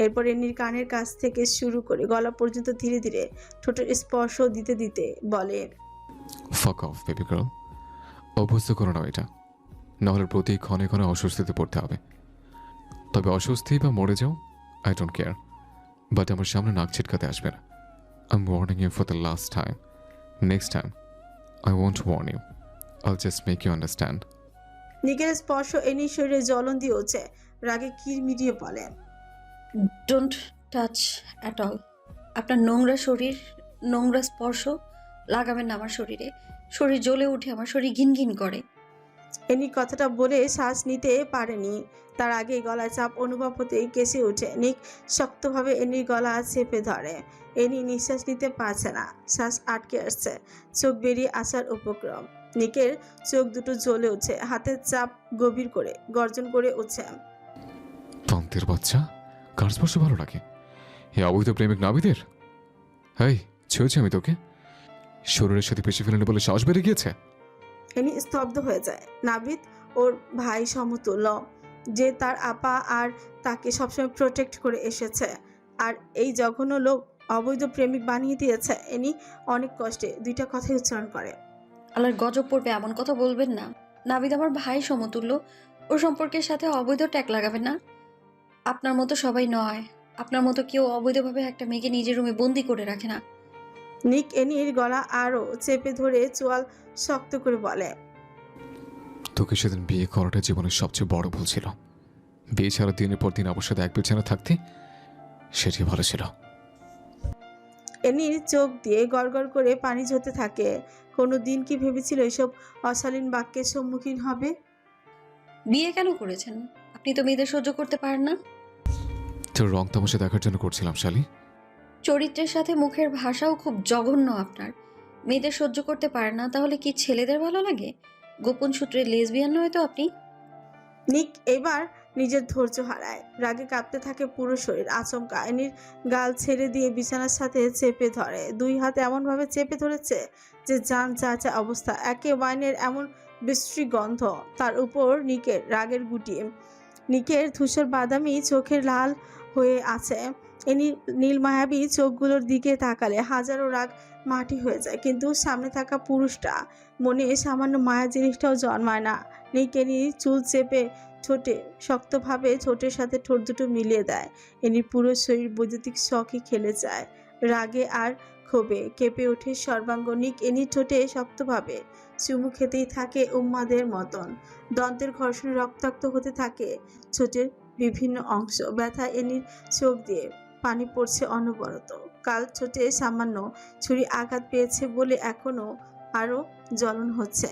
Speaker 1: এরপর এনির কানের কাছ থেকে শুরু করে গলা পর্যন্ত ধীরে ধীরে ঠোঁটের স্পর্শ দিতে দিতে বলে,
Speaker 3: ফাক অফ বেবি গার্ল, অভ্যস্ত করো না এটা, নাহলে প্রতি ক্ষণে ক্ষণে অস্বস্তিতে পড়তে হবে। তবে অস্বস্তি বা মরে যাও, আই ডোন্ট কেয়ার, বাট আমার সামনে নাক ছিটকাতে আসবে না। I am warning you for the last time. Next time I won't warn you, I'll just make you understand.
Speaker 1: নিকের স্পর্শ এনির শরীরে জ্বলন দিয়ে উঠছে। রাগে কিরমিরিয়ে বলে,
Speaker 2: ডোন্ট টাচ অ্যাট অল। আপনার নোংরা শরীর, নোংরা স্পর্শ লাগাবেন না আমার শরীরে। শরীর জ্বলে উঠে, আমার শরীর ঘিন ঘিন করে।
Speaker 1: এনি কথাটা বলে শ্বাস নিতে পারেনি। তার আগে গলায় চাপ অনুভব হতেই কেসে ওঠে। নিক শক্তভাবে এনির গলা চেপে ধরে। এনি নিঃশ্বাস নিতে পারছে না, শ্বাস আটকে আসছে, চোখ বেরিয়ে আসার উপক্রম। নিকের চোখ দুটো জ্বলে উঠছে, হাতের চাপ গভীর করে গর্জন করে উঠছে,
Speaker 3: তন্তের বাচ্চা, কার স্পর্শ ভালো লাগে? হে অবৈধ প্রেমিক নাবিদের! হেই, ছুঁয়েছি আমি তোকে? শরীরের সাথে পেশি ফেলেনি বলে সাহস বেড়ে গিয়েছে?
Speaker 1: এনি স্তব্ধ হয়ে যায়। নাবিদ ওর ভাই সমতুল্য, যে তার আপা আর তাকে সবসময় প্রোটেক্ট করে এসেছে। আর এই জঘন্য লোক অবৈধ প্রেমিক বানিয়ে দিয়েছে। এনি অনেক কষ্টে দুইটা কথাই উচ্চারণ করে,
Speaker 2: আল্লাহর গজব পড়বে এমন কথা বলবেন না। নাবিদ আমার ভাই সমতুল্য, ওর সম্পর্কের সাথে অবৈধ ট্যাগ লাগাবেন না। আপনার মতো সবাই নয়, আপনার মতো কেউ অবৈধভাবে একটা মেয়েকে নিজের রুমে বন্দি করে রাখে না।
Speaker 1: নিক এনির গলা আরও চেপে ধরে চোয়াল শক্ত করে বলে,
Speaker 3: তোকে সেদিন বিয়ে করাটা জীবনের সবচেয়ে বড় ভুল ছিল। বিয়ে ছাড়া দিনের পর দিন আমার সাথে এক বিছানা থাকতে, সেটি ভালো ছিল।
Speaker 1: এনির চোখ দিয়ে গড়গড় করে পানি ঝরতে থাকে। কোনো দিন কি ভেবেছিল এসব অশালীন বাক্যের সম্মুখীন হবে?
Speaker 2: বিয়ে কেন করেছেন? আপনি তো মেয়েদের সহ্য করতে পারেন না।
Speaker 3: তোর রং তামাশা দেখার জন্য করছিলাম শালি।
Speaker 2: চরিত্রের সাথে মুখের ভাষাও খুব জঘন্য আপনার। মেয়েদের সহ্য করতে পারেন না, তাহলে কি ছেলেদের ভালো লাগে? গোপন সূত্রে লেসবিয়ান নয় তো আপনি?
Speaker 1: নিক এবার নিজের ধৈর্য হারায়। রাগে কাঁপতে থাকে পুরো শরীর। আচমকা এনির গাল ছেড়ে দিয়ে বিছানার সাথে চেপে ধরে। দুই হাতে এমনভাবে চেপে ধরেছে যে জান চা চা অবস্থা। একে ওয়াইনের এমন বিশ্রী গন্ধ, তার উপর নিকের রাগের গুটি। নিকের ধূসর বাদামি চোখের লাল হয়ে আছে। এনি নীল মায়াবী চোখগুলোর দিকে তাকালে হাজারো রাগ মাটি হয়ে যায়, কিন্তু সামনে থাকা পুরুষটা মনে সামান্য মায়া জিনিসটাও জন্মায় না। নিক এনির চুল চেপে ঠোঁটে শক্তভাবে ঠোঁটের সাথে ঠোঁট দুটো মিলিয়ে দেয়। এনির পুরো শরীর বৈদ্যুতিক শখে খেলে যায়। রাগে আর ক্ষোভে কেঁপে ওঠে সর্বাঙ্গ। নিক এনির ঠোঁটে শক্তভাবে চুমু খেতেই থাকে উম্মাদের মতন। দন্তের ঘর্ষণে রক্তাক্ত হতে থাকে ঠোঁটের বিভিন্ন অংশ। ব্যথা এনির চোখ দিয়ে পানি পড়ছে অনবরত। কাল ঠোঁটে সামান্য ছুরি আঘাত পেয়েছে বলে এখনো আরো জ্বলন হচ্ছে।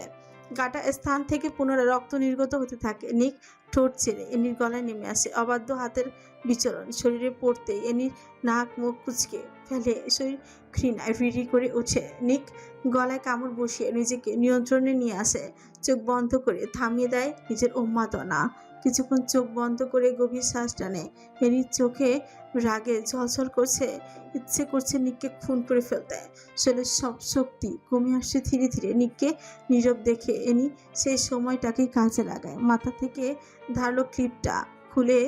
Speaker 1: কাটা স্থান থেকে পুনরায় রক্ত নির্গত হতে থাকে। নিক ঠোঁট ছেড়ে এনির গলায় নেমে আসে। অবাধ্য হাতের বিচরণ শরীরে পড়তেই এনির নাক মুখ কুচকে ফেলে। শরীর ঘৃণায় ভিড়ি করে ওঠে। নিক গলায় কামড় বসিয়ে নিজেকে নিয়ন্ত্রণে নিয়ে আসে। চোখ বন্ধ করে থামিয়ে দেয় নিজের উন্মাদনা। কিছুক্ষণ চোখ বন্ধ করে গভীর শ্বাস টানে। এনির চোখে রাগে ঝলঝল করছে। ইচ্ছে করছে নিককে খুন করে ফেলতে। শরীরের সব শক্তি কমে আসছে ধীরে ধীরে। নিককে নীরব দেখে এনি সেই সময়টাকে কাজে লাগায়। মাথা থেকে ধারালো ক্লিপটা খুলে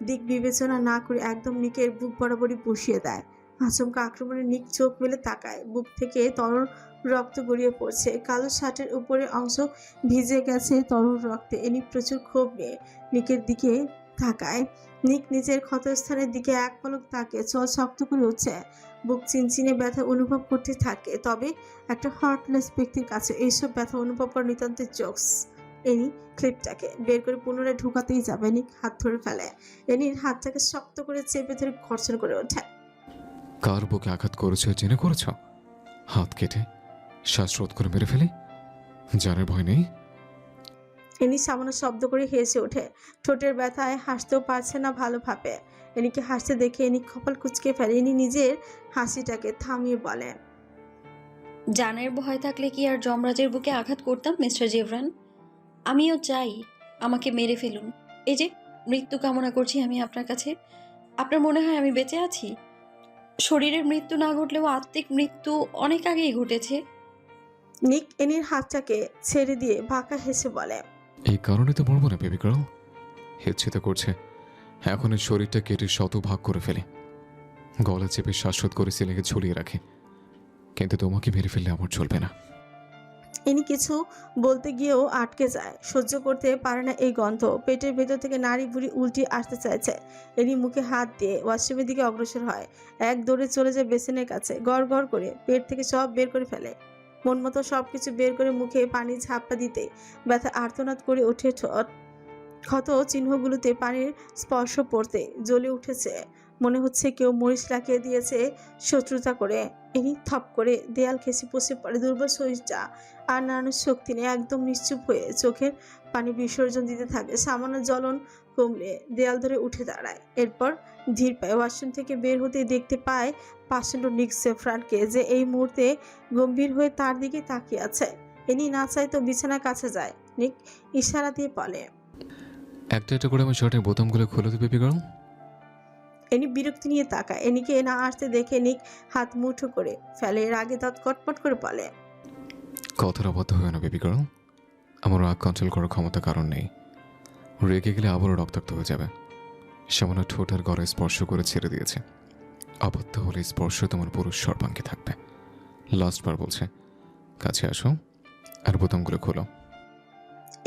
Speaker 1: দিক বিবেচনা না করে একদম নিকের বুক বরাবরই বসিয়ে দেয়। আচমকা আক্রমণে নিক চোখ মেলে তাকায়। বুক থেকে তরল রক্ত গড়িয়ে পড়ছে। কালো শার্টের উপরের অংশ ভিজে গেছে তরল রক্তে। এনি প্রচুর ক্ষোভ নিয়ে নিকের দিকে তাকায়। নিক নিজের ক্ষতস্থানের দিকে এক পলক তাকে চল শক্ত করে উঠছে। বুক চিনচিনে ব্যথা অনুভব করতে থাকে। তবে একটা হার্টলেস ব্যক্তির কাছে এইসব ব্যথা অনুভব করা নিতান্ত জোকস। এনি ক্লিপটাকে বের করে পুনরায় ঢুকাতেই যাবে। নিক হাত ধরে ফেলে। এনির হাতটাকে শক্ত করে চেপে ধরে ঘর্ষণ করে ওঠে।
Speaker 3: কার বুকে আঘাত করেছো জেনে করেছ? হাত কেটে শ্বাসরোধ করে মেরে ফেলি? জানের ভয় নেই?
Speaker 1: এনি সামান্য শব্দ করে হেসে ওঠে। ঠোঁটের ব্যথায় হাসতেও পারছে না ভালোভাবে। এনিকে হাসতে দেখে এনি কপাল কুঁচকে ফেলে। এনি নিজের হাসিটাকে থামিয়ে বলে,
Speaker 2: জানের ভয় থাকলে কি আর যমরাজের বুকে আঘাত করতাম মিস্টার জেভরান? আমিও চাই আমাকে মেরে ফেলুন। এই যে মৃত্যু কামনা করছি আমি আপনার কাছে। আপনার মনে হয় আমি বেঁচে আছি? শরীরের মৃত্যু না ঘটলেও আত্মিক মৃত্যু অনেক আগেই ঘটেছে।
Speaker 1: নিক এনির হাতটাকে ছেড়ে দিয়ে বাঁকা হেসে বলে,
Speaker 3: এই কারণে তো মরবো না বেবি গার্ল। ইচ্ছে তো করছে এখন এই শরীরটা কেটে শত ভাগ করে ফেলে, গলা চেপে শ্বাসরোধ করে সিলিংয়ে ঝুলিয়ে রাখে, কিন্তু তোমাকে মেরে ফেললে আমার চলবে না।
Speaker 1: ইনি কিছু বলতে গিয়েও আটকে যায়। সহ্য করতে পারে না এই গন্ধ। পেটের ভেতর থেকে নাড়ি ভুড়ি উল্টে আসতে চাইছে। এনি মুখে হাত দিয়ে ওয়াশরুমের দিকে অগ্রসর হয়। এক দৌড়ে চলে যায় বেসিনের কাছে। গড় গড় করে পেট থেকে সব বের করে ফেলে। মন মতো সবকিছু বের করে মুখে পানি ঝাপটা দিতে ব্যথা আর্তনাদ করে ওঠে ঠোঁট। ক্ষত চিহ্নগুলোতে পানির স্পর্শ পড়তে জ্বলে উঠেছে। মনে হচ্ছে কেউ মরিচ লাগিয়ে দিয়েছে শত্রুতা করে। ইনি থপ করে দেয়াল ঘেঁষে বসে পড়ে। দুর্বল শরীরটা আর নাড়ানোর শক্তি নেই। একদম নিশ্চুপ হয়ে চোখের পানি বিসর্জন দিতে থাকে। সামান্য জ্বলন কমলে দেয়াল ধরে উঠে দাঁড়ায়। এরপর ধীর পায়ে ওয়াশরুম থেকে বের হতে দেখতে পায় পাশেন্ট নিক জেফরানকে, যে এই মুহূর্তে গম্ভীর হয়ে তার দিকে তাকিয়ে আছে। ইনি না চাই তো বিছানার কাছে যায়। নিক ইশারা দিয়ে বলে,
Speaker 3: একটা একটা করে আমার শার্টের বোতামগুলো খুলে তো বেবি গার্ল।
Speaker 1: এনি বিরক্তি নিয়ে তাকায়। এনিকে না আসতে দেখে নিক হাত মুঠো করে ফেলে। রাগে দাঁত কটপট করে বলে,
Speaker 3: কথার অবাধ্য হয় না বেবি গার্ল। আমার রাগ কন্ট্রোল করার ক্ষমতা কারণ নেই। রেগে গেলে আবারও রক্তাক্ত হয়ে যাবে। সামান্য ঠোঁট আর গলায় স্পর্শ করে ছেড়ে দিয়েছে। অবাধ্য হলে স্পর্শ তোমার পুরুষ সর্বাঙ্গে থাকবে। লাস্টবার বলছে, কাছে আসো আর বোতামগুলো খোলো।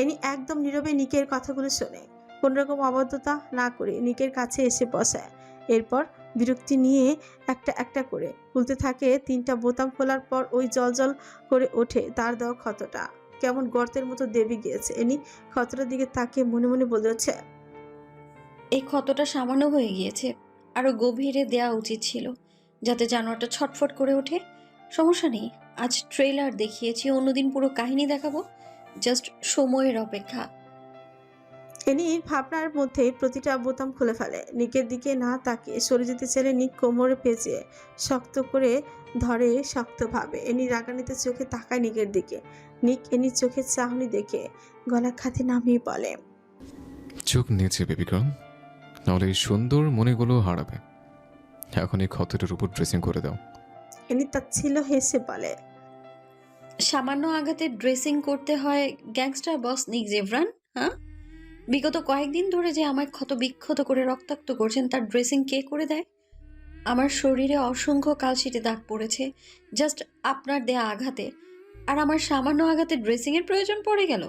Speaker 1: এনি একদম নীরবে নিকের কথাগুলো শোনে। কোনরকম অবাধ্যতা না করে নিকের কাছে এসে বসায়। এরপর বিরক্তি নিয়ে একটা একটা করে খুলতে থাকে। 3টা বোতাম খোলার পর ওই জলজল করে ওঠে তার দেওয়া ক্ষতটা। কেমন গর্তের মতো দেবে গিয়েছে। এনি ক্ষতটার দিকে তাকিয়ে মনে মনে বলে হচ্ছে,
Speaker 2: এই ক্ষতটা সামান্য হয়ে গিয়েছে, আরো গভীরে দেওয়া উচিত ছিল যাতে জানোয়ারটা ছটফট করে ওঠে। সমস্যা নেই, আজ ট্রেলার দেখিয়েছি, অন্যদিন পুরো কাহিনী দেখাবো। জাস্ট সময়ের অপেক্ষা।
Speaker 1: এনির ভাবনার মধ্যে প্রতিটা বোতাম খুলে ফেলে। নিকের দিকে না তাকিয়ে সরে যেতে চাইলে নিক কোমরে পেঁচিয়ে শক্ত করে ধরে শক্তভাবে। এনি রাগানিতে চোখে তাকায় নিকের দিকে। নিক এনির চোখের চাহনি দেখে গলা খাতে নামিয়ে বলে,
Speaker 3: চোখ নিচে বেবি গার্ল, নাহলে এই সুন্দর মনেগুলো হারাবে। এখন এই ক্ষতটার উপর ড্রেসিং করে দাও।
Speaker 1: এনি তাচ্ছিল্য হেসে বলে,
Speaker 2: সামান্য আঘাতে ড্রেসিং করতে হয় গ্যাংস্টার বস নিক জেভরান? হ্যাঁ, বিগত কয়েকদিন ধরে যে আমায় ক্ষত বিক্ষত করে রক্তাক্ত করছেন তার ড্রেসিং কে করে দেয়? আমার শরীরে অসংখ্য কালশিটে দাগ পড়েছে জাস্ট আপনার দেয়া আঘাতে, আর আমার সামান্য আঘাতে ড্রেসিং এর প্রয়োজন পড়ে গেল?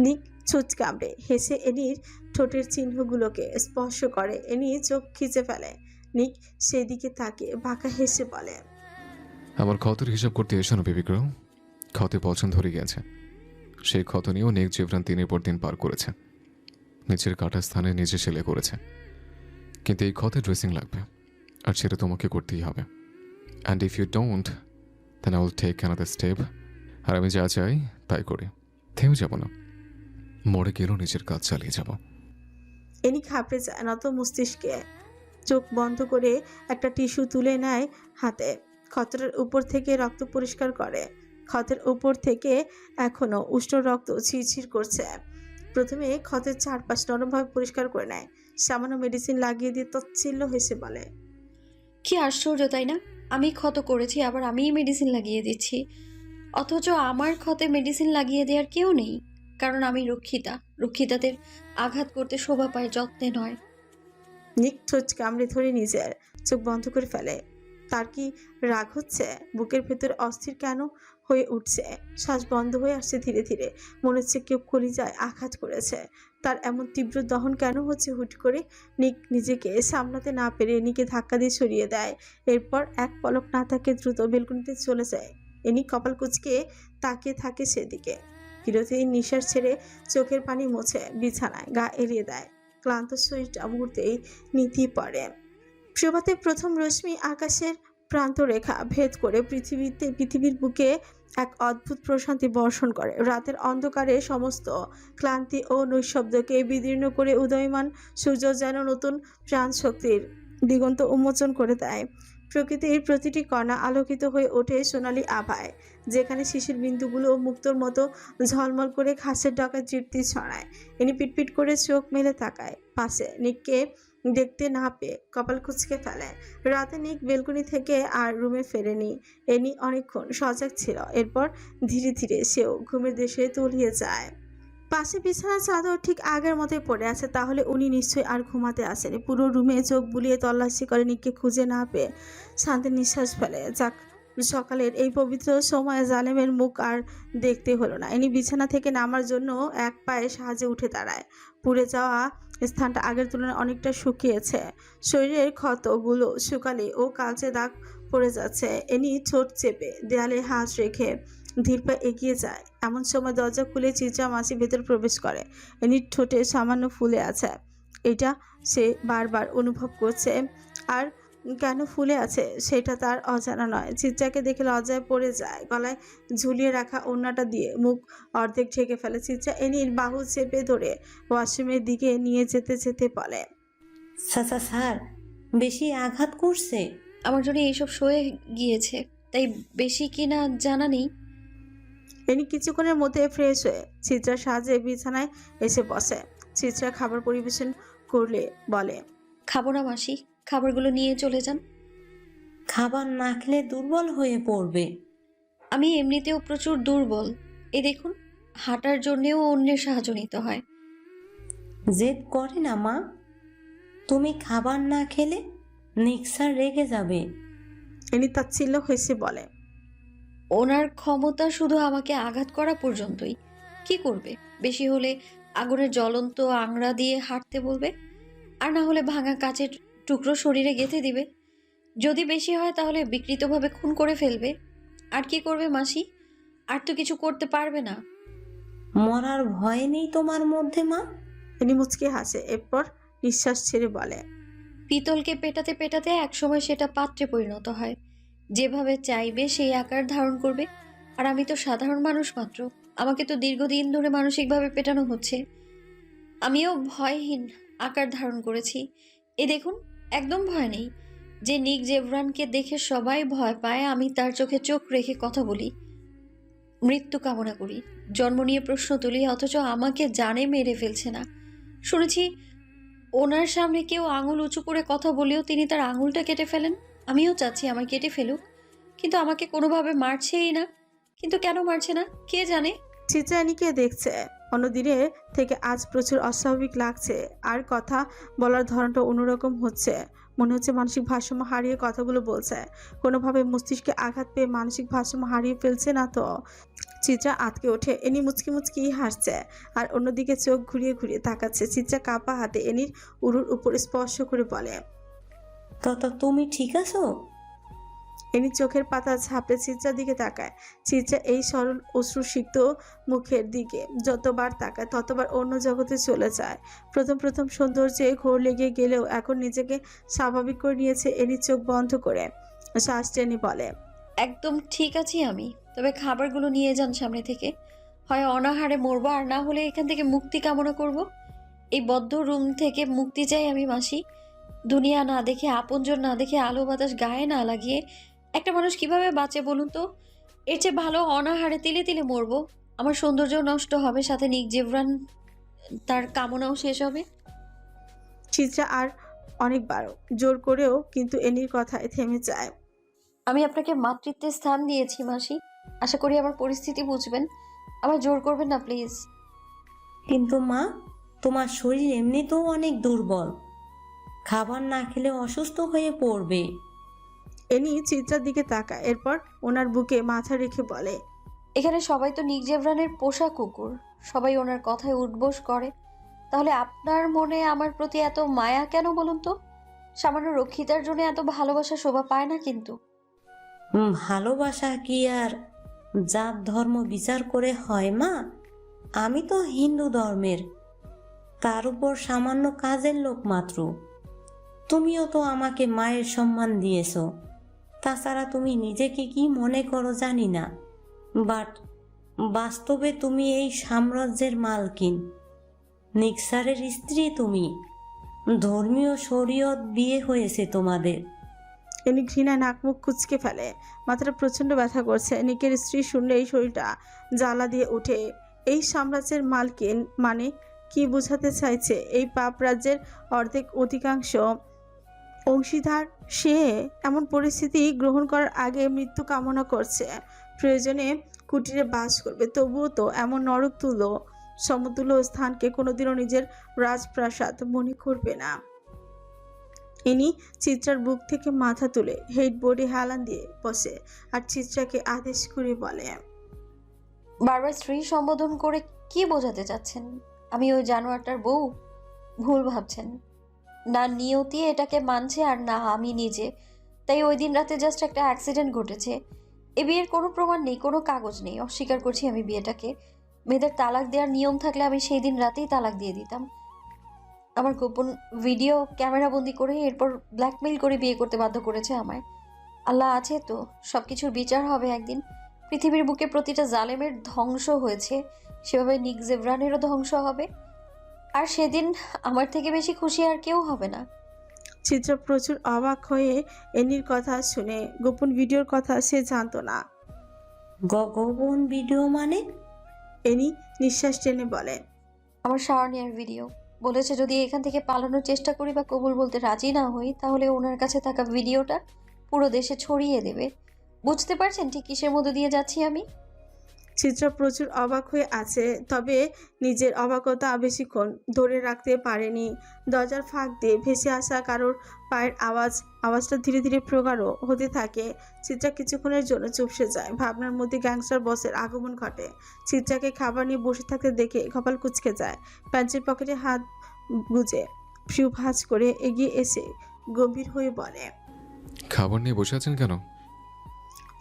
Speaker 1: নিক ছুঁচ কামড়ে হেসে এনির ঠোঁটের চিহ্নগুলোকে স্পর্শ করে। এনি চোখ খিচে ফেলে। নিক সেদিকে তাকিয়ে বাঁকা হেসে বলে,
Speaker 3: আমার ক্ষতের হিসাব করতে এসো না বেবি গার্ল। ক্ষতে পছন্দ ধরে গিয়েছে। সেই ক্ষত নিয়েও নেক জেভরান দিনের পর দিন পার করেছে। নিচের কাটা স্থানে নিজে সেলে করেছে, কিন্তু এই ক্ষতে ড্রেসিং লাগবে, আর সেটা তোমাকে করতেই হবে। And if you don't then I will take another step. আর আমি যা চাই তাই করি, থেমে যাব না। মরে গেলেও নিজের কাজ চালিয়ে যাব।
Speaker 1: এনি খাপড়ে যায় নত মস্তিষ্কে। চোখ বন্ধ করে একটা টিস্যু তুলে নেয় হাতে। ক্ষতটার উপর থেকে রক্ত পরিষ্কার করে। ক্ষতের উপর থেকে এখনো উষ্ণ রক্ত ছিরছির করছে। প্রথমে ক্ষতের চারপাশ নরমভাবে পরিষ্কার করে নেয়। সামান্য মেডিসিন লাগিয়ে দিয়ে তচ্ছিল্য হেসে বলে,
Speaker 2: কি আশ্চর্য তাই না? আমি ক্ষত করেছি, আবার আমিই মেডিসিন লাগিয়ে দিচ্ছি, অথচ আমার ক্ষতে মেডিসিন লাগিয়ে দেওয়ার কেউ নেই। কারণ আমি রক্ষিতা। রক্ষিতাদের আঘাত করতে শোভা পায়, যত্নে নয়।
Speaker 1: নিক ঠোঁট কামড়ে ধরে নিজের চোখ বন্ধ করে ফেলে। তার কি রাগ হচ্ছে? বুকের ভেতর অস্থির কেন হয়ে উঠছে? শ্বাস বন্ধ হয়ে আসছে ধীরে ধীরে। মনে হচ্ছে কেউ কলিজায় আঘাত করেছে। তার এমন তীব্র দহন কেন হচ্ছে হুট করে? নিক নিজেকে সামলাতে না পেরে নিকে ধাক্কা দিয়ে সরিয়ে দেয়। এরপর এক পলক না তাকিয়ে দ্রুত বেলকনিতে চলে যায়। এনি কপাল কুঁচকে তাকিয়ে থাকে সেদিকে। বিরতির নিঃশ্বাস ছেড়ে চোখের পানি মুছে বিছানায় গা এড়িয়ে দেয়। ক্লান্ত শরীরটা মুহূর্তেই নিতে পড়ে। প্রভাতের প্রথম রশ্মি আকাশের প্রান্তরেখা ভেদ করে পৃথিবীর বুকে এক অদ্ভুত প্রশান্তি বর্ষণ করে। রাতের অন্ধকারে সমস্ত ক্লান্তি ও নৈঃশব্দকে বিদীর্ণ করে উদয়মান সূর্য যেন নতুন প্রাণ শক্তির দিগন্ত উন্মোচন করে দেয়। প্রকৃতির প্রতিটি কণা আলোকিত হয়ে ওঠে সোনালি আভায়, যেখানে শিশির বিন্দুগুলো মুক্তোর মতো ঝলমল করে ঘাসের ডগায় তৃপ্তি ছড়ায়। ইনি পিটপিট করে চোখ মেলে তাকায়। পাশে নিককে দেখতে না পেয়ে কপাল কুঁচকে ফেলে। রাতে নিক বেলকনি থেকে আর রুমে ফেরেনি। এনি অনেকক্ষণ সজাগ ছিল। এরপর ধীরে ধীরে সেও ঘুমের দেশে তলিয়ে যায়। পাশে বিছানার চাদর ঠিক আগের মতোই পড়ে আছে। তাহলে উনি নিশ্চয়ই আর ঘুমাতে আসেনি। পুরো রুমে চোখ বুলিয়ে তল্লাশি করে নিককে খুঁজে না পেয়ে শান্তির নিঃশ্বাস ফেলে। যাক, সকালের এই পবিত্র সময়ে জালেমের মুখ আর দেখতে হলো না। ইনি বিছানা থেকে নামার জন্য এক পায়ে সাহায্যে উঠে দাঁড়ায়। পুড়ে যাওয়া স্থানটা আগের তুলনায় অনেকটা শুকিয়েছে। শরীরের ক্ষতগুলো শুকালে ও কালচে দাগ পড়ে যাচ্ছে। এনি ঠোঁট চেপে দেয়ালে হাত রেখে ধীর পা এগিয়ে যায়। এমন সময় দরজা খুলে চিত্রা মাসি ভেতর প্রবেশ করে। এনির ঠোঁটে সামান্য ফুলে আছে, এটা সে বারবার অনুভব করছে। আর কেন ফুলে আছে সেটা তার অজানা নয়। চিত্রাকে দেখে লজ্জায় পড়ে যায়। গলায় ঝুলিয়ে রাখা ওড়নাটা দিয়ে মুখ অর্ধেক ঢেকে ফেলে। চিত্রা এনির বাহু চেপে ধরে ওয়াশরুমের দিকে নিয়ে যেতে যেতে বলে,
Speaker 9: স্যার, বেশি আঘাত করছে?
Speaker 2: আমার জন্য এইসব সয়ে গিয়েছে, তাই বেশি কিনা জানা নেই।
Speaker 1: এনি কিছুক্ষণের মধ্যে ফ্রেশ হয়ে চিত্রার সাহায্যে বিছানায় এসে বসে। চিত্রা খাবার পরিবেশন করলে বলে,
Speaker 2: খাবো না মাসি, খাবারগুলো নিয়ে চলে যান।
Speaker 9: খাবার না খেলে দুর্বল হয়ে পড়বে।
Speaker 2: আমি এমনিতেও প্রচুর দুর্বল। এ দেখুন, হাঁটার জন্যেও অন্যের সাহায্য নিতে হয়।
Speaker 9: জেদ করে না মা, তুমি খাবার না খেলে নিক্সার রেগে যাবে।
Speaker 1: এনি তাচ্ছিল্য হেসে বলে,
Speaker 2: ওনার ক্ষমতা শুধু আমাকে আঘাত করা পর্যন্তই। কি করবে? বেশি হলে আগুনের জ্বলন্ত আংড়া দিয়ে হাঁটতে বলবে, আর না হলে ভাঙা কাচের টুকরো শরীরে গেঁথে দিবে। যদি বেশি হয় তাহলে বিকৃতভাবে খুন করে ফেলবে। আর কি করবে মাসি? আর তো কিছু করতে পারবে না।
Speaker 9: মরার ভয় নেই তোমার মধ্যে মা?
Speaker 1: এনি মুচকে হাসে। এরপর নিঃশ্বাস ছেড়ে বলে,
Speaker 2: পিতলকে পেটাতে পেটাতে একসময় সেটা পাত্রে পরিণত হয়। যেভাবে চাইবে সেই আকার ধারণ করবে। আর আমি তো সাধারণ মানুষ মাত্র। আমাকে তো দীর্ঘদিন ধরে মানসিকভাবে পেটানো হচ্ছে। আমিও ভয়হীন আকার ধারণ করেছি। এ দেখুন, একদম ভয় নেই। যে নিক জেভরানকে দেখে সবাই ভয় পায়, আমি তার চোখে চোখ রেখে কথা বলি, মৃত্যু কামনা করি, জন্ম নিয়ে প্রশ্ন তুলি, অথচ আমাকে জানে মেরে ফেলছে না। শুনেছি ওনার সামনে কেউ আঙুল উঁচু করে কথা বলেও তিনি তার আঙুলটা কেটে ফেলেন। আমিও চাচ্ছি আমার কেটে ফেলুক, কিন্তু আমাকে কোনোভাবে মারছেই না। কিন্তু কেন মারছে না কে জানে।
Speaker 1: চিত্রা এনিকে দেখছে। অন্যদিনের থেকে আজ প্রচুর অস্বাভাবিক লাগছে, আর কথা বলার ধরনটা অন্যরকম হচ্ছে। মনে হচ্ছে মানসিক ভারসাম্য হারিয়ে কথাগুলো বলছে। কোনোভাবে মস্তিষ্কে আঘাত পেয়ে মানসিক ভারসাম্য হারিয়ে ফেলছে না তো? চিত্রা আতকে ওঠে। এনি মুচকি মুচকি হাসছে আর অন্যদিকে চোখ ঘুরিয়ে ঘুরিয়ে তাকাচ্ছে। চিত্রা কাপা হাতে এনির উরুর উপর স্পর্শ করে বলে,
Speaker 9: তো তুমি ঠিক আছো?
Speaker 1: এনি চোখের পাতা ঝাপড়ে চিত্রার দিকে তাকায়। চিত্রা এই সরল অশ্রুসিক্ত মুখের দিকে যতবার তাকায় ততবার অন্য জগতে চলে যায়। প্রথম প্রথম সৌন্দর্যে ঘোর লেগে গেলেও এখন নিজেকে স্বাভাবিক করে নিয়েছে। এনি চোখ বন্ধ করে শ্বাস টেনে বলে,
Speaker 2: একদম ঠিক আছি আমি, তবে খাবারগুলো নিয়ে যান সামনে থেকে। হয় অনাহারে মরবো, আর না হলে এখান থেকে মুক্তি কামনা করব। এই বদ্ধ রুম থেকে মুক্তি চাই আমি মাসি। দুনিয়া না দেখে, আপনজন না দেখে, আলো বাতাস গায়ে না লাগিয়ে একটা মানুষ কিভাবে বাঁচে বলুন তো? এর চেয়ে ভালো অনাহারে তিলে তিলে মরবো। আমার সৌন্দর্য নষ্ট হবে, সাথে নিক জেভরান তার কামনাও শেষ হবে।
Speaker 1: চিত্রা আর অনেকবারও জোর করেও কিন্তু এনির কথায় থেমে যায়।
Speaker 2: আমি আপনাকে মাতৃত্বের স্থান দিয়েছি মাসি, আশা করি আমার পরিস্থিতি বুঝবেন। আমার জোর করবেন না প্লিজ।
Speaker 9: কিন্তু মা, তোমার শরীর এমনিতেও অনেক দুর্বল, খাবার না খেলে অসুস্থ হয়ে পড়বে।
Speaker 1: এনি চিত্রার দিকে তাকায়, এরপর ওনার বুকে মাথা রেখে বলে,
Speaker 2: এখানে সবাই তো নিক জেভরানের পোষা কুকুর, সবাই ওনার কথায় উঠবোস করে। তাহলে আপনার মনে আমার প্রতি এত মায়া কেন বলুন তো? সামান্য রক্ষিতার জন্য এত ভালোবাসা শোভা পায় না কিন্তু।
Speaker 9: ভালোবাসা কি আর জাত ধর্ম বিচার করে হয় মা? আমি তো হিন্দু ধর্মের, তার উপর সামান্য কাজের লোক মাত্র। তুমিও তো আমাকে মায়ের সম্মান দিয়েছো। তাছাড়া তুমি নিজেকে কি মনে করো জানি না, বাট বাস্তবে তুমি এই সাম্রাজ্যের মালকিন। নিক্সারের স্ত্রী তুমি। ধর্মীয় শরীয়ত বিয়ে হয়েছে তোমাদের।
Speaker 1: এনি ঘৃণায় নাক মুখ কুচকে ফেলে। মাথাটা প্রচন্ড ব্যথা করছে। নিকের স্ত্রী শুনলে এই শরীরটা জ্বালা দিয়ে ওঠে। এই সাম্রাজ্যের মালকিন মানে কি বোঝাতে চাইছে? এই পাপ রাজ্যের অধিকাংশ অংশীদার সে। এমন পরিস্থিতি গ্রহণ করার আগে মৃত্যু কামনা করছে। প্রয়োজনে কুটিরে বাস করবে, তবুও তো এমন নরকতুল্য সমতুল্য স্থানকে কোনোদিনও নিজের রাজপ্রাসাদ মনে করবে না। ইনি চিত্রার বুক থেকে মাথা তুলে হেডবোর্ডে হেলান দিয়ে বসে আর চিত্রাকে আদেশ করে বলে,
Speaker 2: বারবার স্ত্রী সম্বোধন করে কি বোঝাতে চাচ্ছেন? আমি ওই জানোয়ারটার বউ? ভুল ভাবছেন। না নিয়তি এটাকে মানছে, আর না আমি নিজে। তাই ওই দিন রাতে জাস্ট একটা অ্যাক্সিডেন্ট ঘটেছে। এ বিয়ের কোনো প্রমাণ নেই, কোনো কাগজ নেই। অস্বীকার করছি আমি বিয়েটাকে। মেয়েদের তালাক দেওয়ার নিয়ম থাকলে আমি সেই দিন রাতেই তালাক দিয়ে দিতাম। আমার গোপন ভিডিও ক্যামেরাবন্দি করে এরপর ব্ল্যাকমেইল করে বিয়ে করতে বাধ্য করেছে আমায়। আল্লাহ আছে তো, সব কিছুর বিচার হবে একদিন। পৃথিবীর বুকে প্রতিটা জালেমের ধ্বংস হয়েছে, সেভাবে নিক জেভরানেরও ধ্বংস হবে। আর সেদিন আমার থেকে বেশি খুশি আর কেউ হবে না।
Speaker 1: চিত্রা প্রচুর অবাক হয়ে এনির কথা শুনে। গোপন ভিডিওর কথা সে জানতো না।
Speaker 9: গোপন ভিডিও মানে?
Speaker 1: এনি নিঃশ্বাস টেনে বলে,
Speaker 2: আমার শাওনিয়ার ভিডিও। বলেছে যদি এখান থেকে পালানোর চেষ্টা করি বা কবুল বলতে রাজি না হই, তাহলে ওনার কাছে থাকা ভিডিওটা পুরো দেশে ছড়িয়ে দেবে। বুঝতে পারছেন ঠিক কিসের মধ্যে দিয়ে যাচ্ছি আমি?
Speaker 1: চিত্রা প্রচুর অবাক হয়ে আছে, তবে নিজের অবাকতা বেশিক্ষণ ধরে রাখতে পারেনি। দরজার ফাঁক দিয়ে ভেসে আসা কারোর পায়ের আওয়াজটা ধীরে ধীরে প্রগাঢ় হতে থাকে। চিত্রা কিছুক্ষণের জন্য চুপসে যায়। ভাবনার মধ্যে গ্যাংস্টার বসের আগমন ঘটে। চিত্রাকে খাবার নিয়ে বসে থাকতে দেখে কপাল কুঁচকে যায়। প্যান্টের পকেটে হাত গুজে ফ্রিউ ভাঁজ করে এগিয়ে এসে গম্ভীর হয়ে বলে,
Speaker 3: খাবার নিয়ে বসে আছেন কেন?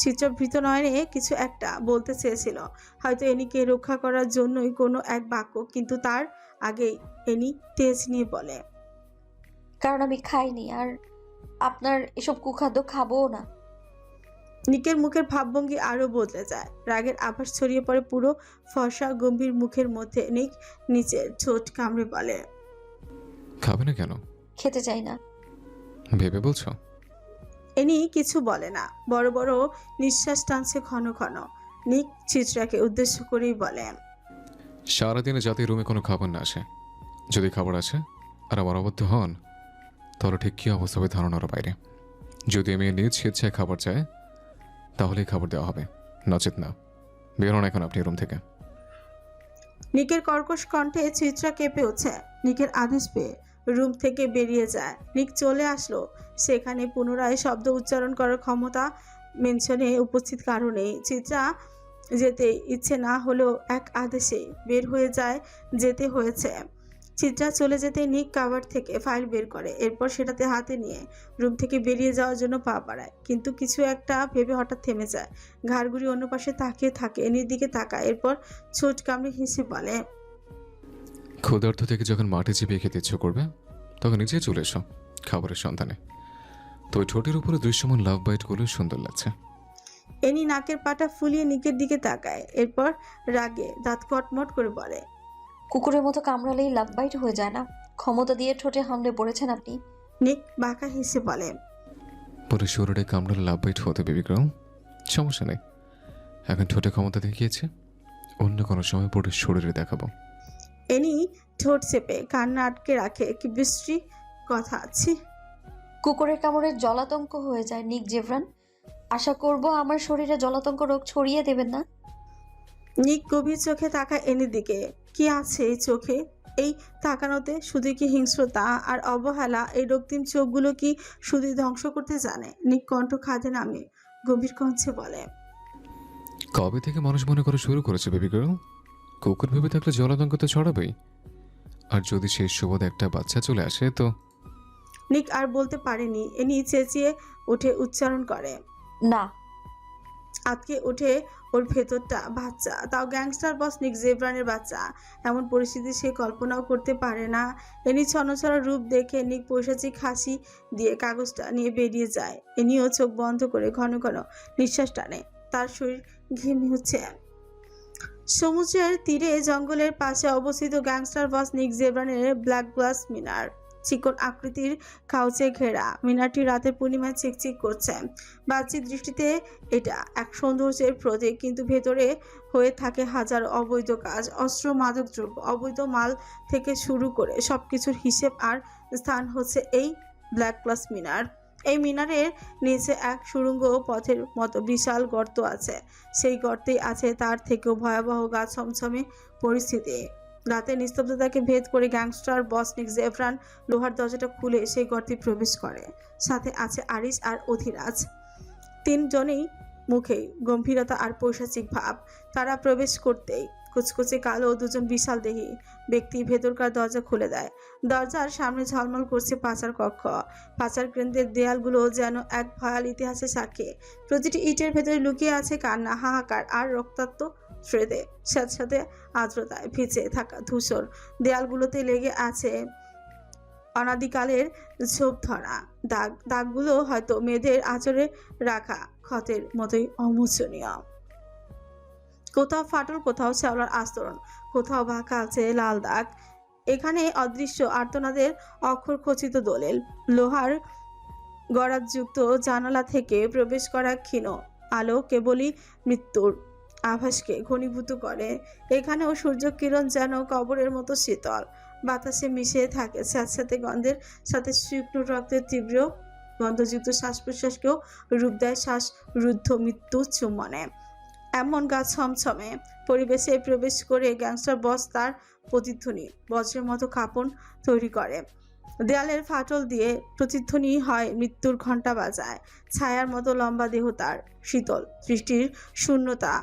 Speaker 1: চিত্রা ভীত নয়নে কিছু একটা বলতে চেয়েছিল, হয়তো এনিকে রক্ষা করার জন্যই কোনো এক বাক্য, কিন্তু তার আগেই এনি তেজ নিয়ে বলে,
Speaker 2: কারণ আমি খাইনি, আর আপনার এসব কুখাদ্য খাবোও না।
Speaker 1: নিকের মুখের ভাবভঙ্গি আরো বদলে যায়। রাগের আভাস ছড়িয়ে পড়ে পুরো ফর্সা গম্ভীর মুখের মধ্যে। নিক নিচের ঠোঁট কামড়ে বলে,
Speaker 3: খাবে না কেন?
Speaker 2: খেতে চাই না।
Speaker 3: ভেবে বলছো?
Speaker 1: এনি কিছু বলে না, বড় বড় নিঃশ্বাস টানছে ঘন ঘন। নিক চিত্রাকে উদ্দেশ্য করেই বলে,
Speaker 3: সারাদিনে যাতে রুমে কোনো খাবার না আসে, যদি খাবার আসে আর আমার অবাধ্য হন, তাহলে ঠিক কী অবস্থা হবে ধারণার বাইরে। যদি মেয়ে নিজ স্বেচ্ছায় খাবার চায় তাহলেই খাবার দেওয়া হবে, নচেত না। বেরোন এখন আপনি রুম থেকে।
Speaker 1: নিকের কর্কশ কণ্ঠে চিত্রা কেঁপে ওঠে। নিকের আদেশ পেয়ে রুম থেকে বেরিয়ে যায়। নিক চলে আসলো সেখানে পুনরায় শব্দ উচ্চারণ করার ক্ষমতা মেনশনে উপস্থিত কারণে চিত্রা যেতে ইচ্ছে না হলেও এক আদেশে বের হয়ে যায়, যেতে হয়েছে। চিত্রা চলে যেতে নিক কাভার থেকে ফাইল বের করে, এরপর সেটাতে হাতে নিয়ে রুম থেকে বেরিয়ে যাওয়ার জন্য পা বাড়ায়, কিন্তু কিছু একটা ভেবে হঠাৎ থেমে যায়। ঘাড়গুড়ি অন্য পাশে তাকিয়ে থাকে, এনির দিকে তাকায়, এরপর ছোট কামড়ে হেসে বলে,
Speaker 3: ক্ষুধার্ত থেকে যখন মাটি চিপিয়ে খেতে ইচ্ছে করবে তখন নিচে চলে এসো খাবারের সন্ধানে। তো ওই ঠোঁটের উপরে দৃশ্যমান লাভ বাইটগুলো সুন্দর লাগছে।
Speaker 1: এনি নাকের পাটা ফুলিয়ে নিকের দিকে তাকায়, এরপর রাগে দাঁত কটমট করে বলে,
Speaker 2: কুকুরের মতো কামড়ালেই লাভ বাইট হয়ে যায় না? ক্ষমতা দিয়ে ঠোঁটে হামলে পড়েছেন আপনি।
Speaker 1: নিক বাঁকা হেসে বলে,
Speaker 3: পরে শরীরে কামড়ালে লাভ বাইট হতে বেবি গার্ল, সমস্যা নেই। এখন ঠোঁটে ক্ষমতা দেখিয়েছে, অন্য কোনো সময় পরে শরীরে দেখাবো।
Speaker 1: এনি ঠোঁট চেপে কান্না আটকে রাখে, কি বিশ্রী কথা।
Speaker 2: কুকুরের কামড়ে জলাতঙ্ক হয়ে যায় নিক জেভরান। আশা করব আমার শরীরে জলাতঙ্ক রোগ ছড়িয়ে দেবেন না।
Speaker 1: নিক গভীর চোখে তাকায় এনির দিকে। কি আছে এই চোখে? এই তাকানোতে শুধু কি হিংস্রতা আর অবহেলা? এই রক্তিম চোখগুলো কি শুধু ধ্বংস করতে জানে? নিক কণ্ঠ খাদে নামে গভীর কণ্ঠে বলে,
Speaker 3: কবে থেকে মানুষ মনে করা শুরু করেছে বেবি গার্ল? কুকুর ভেবে থাকলে জলাতঙ্ক তো ছড়াবেই। আর যদি সেই সুবাদে একটা বাচ্চা চলে আসে তো।
Speaker 1: নিক আর বলতে পারেনি, এনি চেঁচিয়ে উঠে উচ্চারণ করে,
Speaker 2: না।
Speaker 1: আজকে উঠে ওর ভেতরটা বাচ্চা, তাও গ্যাংস্টার বস নিক জেভরানের বাচ্চা। এমন পরিস্থিতি সে কল্পনাও করতে পারে না। এনি ছনছাড়া রূপ দেখে নিক পৈশাচিক হাসি দিয়ে কাগজটা নিয়ে বেরিয়ে যায়। এনিও চোখ বন্ধ করে ঘন ঘন নিঃশ্বাস টানে, তার শরীর ঘেমে হচ্ছে। সমুদ্রের তীরে জঙ্গলের পাশে অবস্থিত গ্যাংস্টার বস নিক জেভরানের ব্ল্যাক গ্লাস মিনার। চিকন আকৃতির কাউচে ঘেরা মিনারটি রাতের পূর্ণিমায় চিকচিক করছে। বাহ্যিক দৃষ্টিতে এটা এক সৌন্দর্যের প্রতীক, কিন্তু ভেতরে হয়ে থাকে হাজার অবৈধ কাজ, অস্ত্র, মাদকদ্রব্য, অবৈধ মাল থেকে শুরু করে সবকিছুর হিসেব আর স্থান হচ্ছে এই ব্ল্যাক গ্লাস মিনার। এই মিনারের নিচে এক সুড়ঙ্গ পথের মতো বিশাল গর্ত আছে। সেই গর্তেই আছে তার থেকেও ভয়াবহ গা ছমছমে পরিস্থিতি। রাতের নিস্তব্ধতাকে ভেদ করে গ্যাংস্টার বস নিক জেভরান লোহার দরজাটা খুলে সেই গর্তে প্রবেশ করে। সাথে আছে আরিশ আর অধিরাজ। তিনজনেই মুখে গম্ভীরতা আর পৈশাচিক ভাব। তারা প্রবেশ করতেই কুচকুচে কালো দুজন বিশাল দেহী ব্যক্তি ভেতরকার দরজা খুলে দেয়। দরজার সামনে ঝলমল করছে পাচার কক্ষ। পাচার কেন্দ্রের দেয়ালগুলো যেন এক ভয়াল ইতিহাসের সাক্ষী। প্রতিটি ইটের ভেতরে লুকিয়ে আছে কান্না, হাহাকার আর রক্তাক্ত স্মৃতি। সাথে সাথে আর্দ্রতায় ভিজে থাকা ধূসর দেয়ালগুলোতে লেগে আছে অনাদিকালের ঝোপ ধরা দাগ। দাগগুলো হয়তো মেয়েদের আঁচড়ে রাখা ক্ষতের মতোই অমোচনীয়। কোথাও ফাটল, কোথাও শ্যাওলার আস্তরণ, কোথাও বা কালচে লাল দাগ। এখানে অদৃশ্য আর্তনাদের অক্ষর খচিত দলিল। লোহার গরাদযুক্ত জানালা থেকে প্রবেশ করা ক্ষীণ আলো কেবলই মৃত্যুর আভাসকে ঘনীভূত করে। এখানেও সূর্য কিরণ যেন কবরের মতো শীতল, বাতাসে মিশে থাকে স্যাঁতস্যাঁতে গন্ধের সাথে শুকনো রক্তের তীব্র গন্ধযুক্ত শ্বাস প্রশ্বাসকেও রূপ দেয় শ্বাসরুদ্ধ মৃত্যু চুম্বনে। এমন গা ছমছমে পরিবেশে প্রবেশ করে গ্যাংস্টার বস তার প্রতিধ্বনি বজ্রের মতো কাঁপন তৈরি করে। দেয়ালের ফাটল দিয়ে প্রতিধ্বনি হয়, মৃত্যুর ঘণ্টা বাজায়। ছায়ার মতো লম্বা দেহ তার, শীতল দৃষ্টির শূন্যতা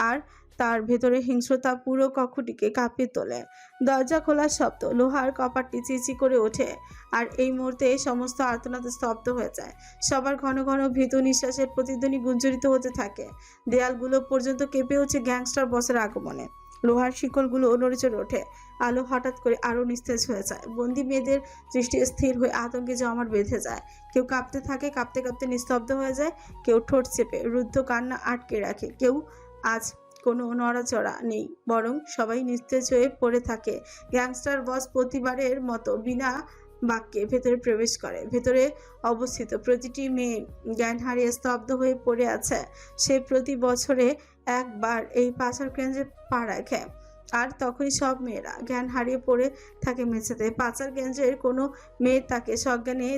Speaker 1: আর তার ভেতরে হিংস্রতা পুরো কক্ষটিকে কাঁপিয়ে তোলে। দরজা খোলার শব্দ, লোহার কপাটটি চিচি করে ওঠে, আর এই মুহূর্তে সমস্ত আর্তনাদ স্তব্ধ হয়ে যায়। সবার ঘন ঘন ভীত নিঃশ্বাসের প্রতিধ্বনি গুঞ্জরিত হতে থাকে। দেয়ালগুলো পর্যন্ত কেঁপে উঠছে গ্যাংস্টার বসের আগমনে। লোহার শিকলগুলো নড়েচড়ে ওঠে। আলো হঠাৎ করে আরো নিস্তেজ হয়ে যায়। বন্দি মেয়েদের দৃষ্টি স্থির হয়ে আতঙ্কে জমাট বেঁধে যায়। কেউ কাঁপতে থাকে, কাঁপতে কাঁপতে নিস্তব্ধ হয়ে যায়। কেউ ঠোঁট চেপে রুদ্ধ কান্না আটকে রাখে। কেউ আজ কোনো নড়াচড়া নেই, বরং সবাই নিস্তেজ হয়ে পড়ে থাকে। গ্যাংস্টার বস প্রতিবারের মতো বিনা বাক্যে ভেতরে প্রবেশ করে। ভেতরে অবস্থিত প্রতিটি মেয়ে জ্ঞান হারিয়ে স্তব্ধ হয়ে পড়ে আছে। সে প্রতি বছরে একবার এই পাচার কেন্দ্রে পা রাখে। আর তখনই সব মেয়েরা জ্ঞান হারিয়ে পড়ে থাকে মেঝেতে। পাচার কেন্দ্রের কোনো মেয়ে তাকে সজ্ঞানে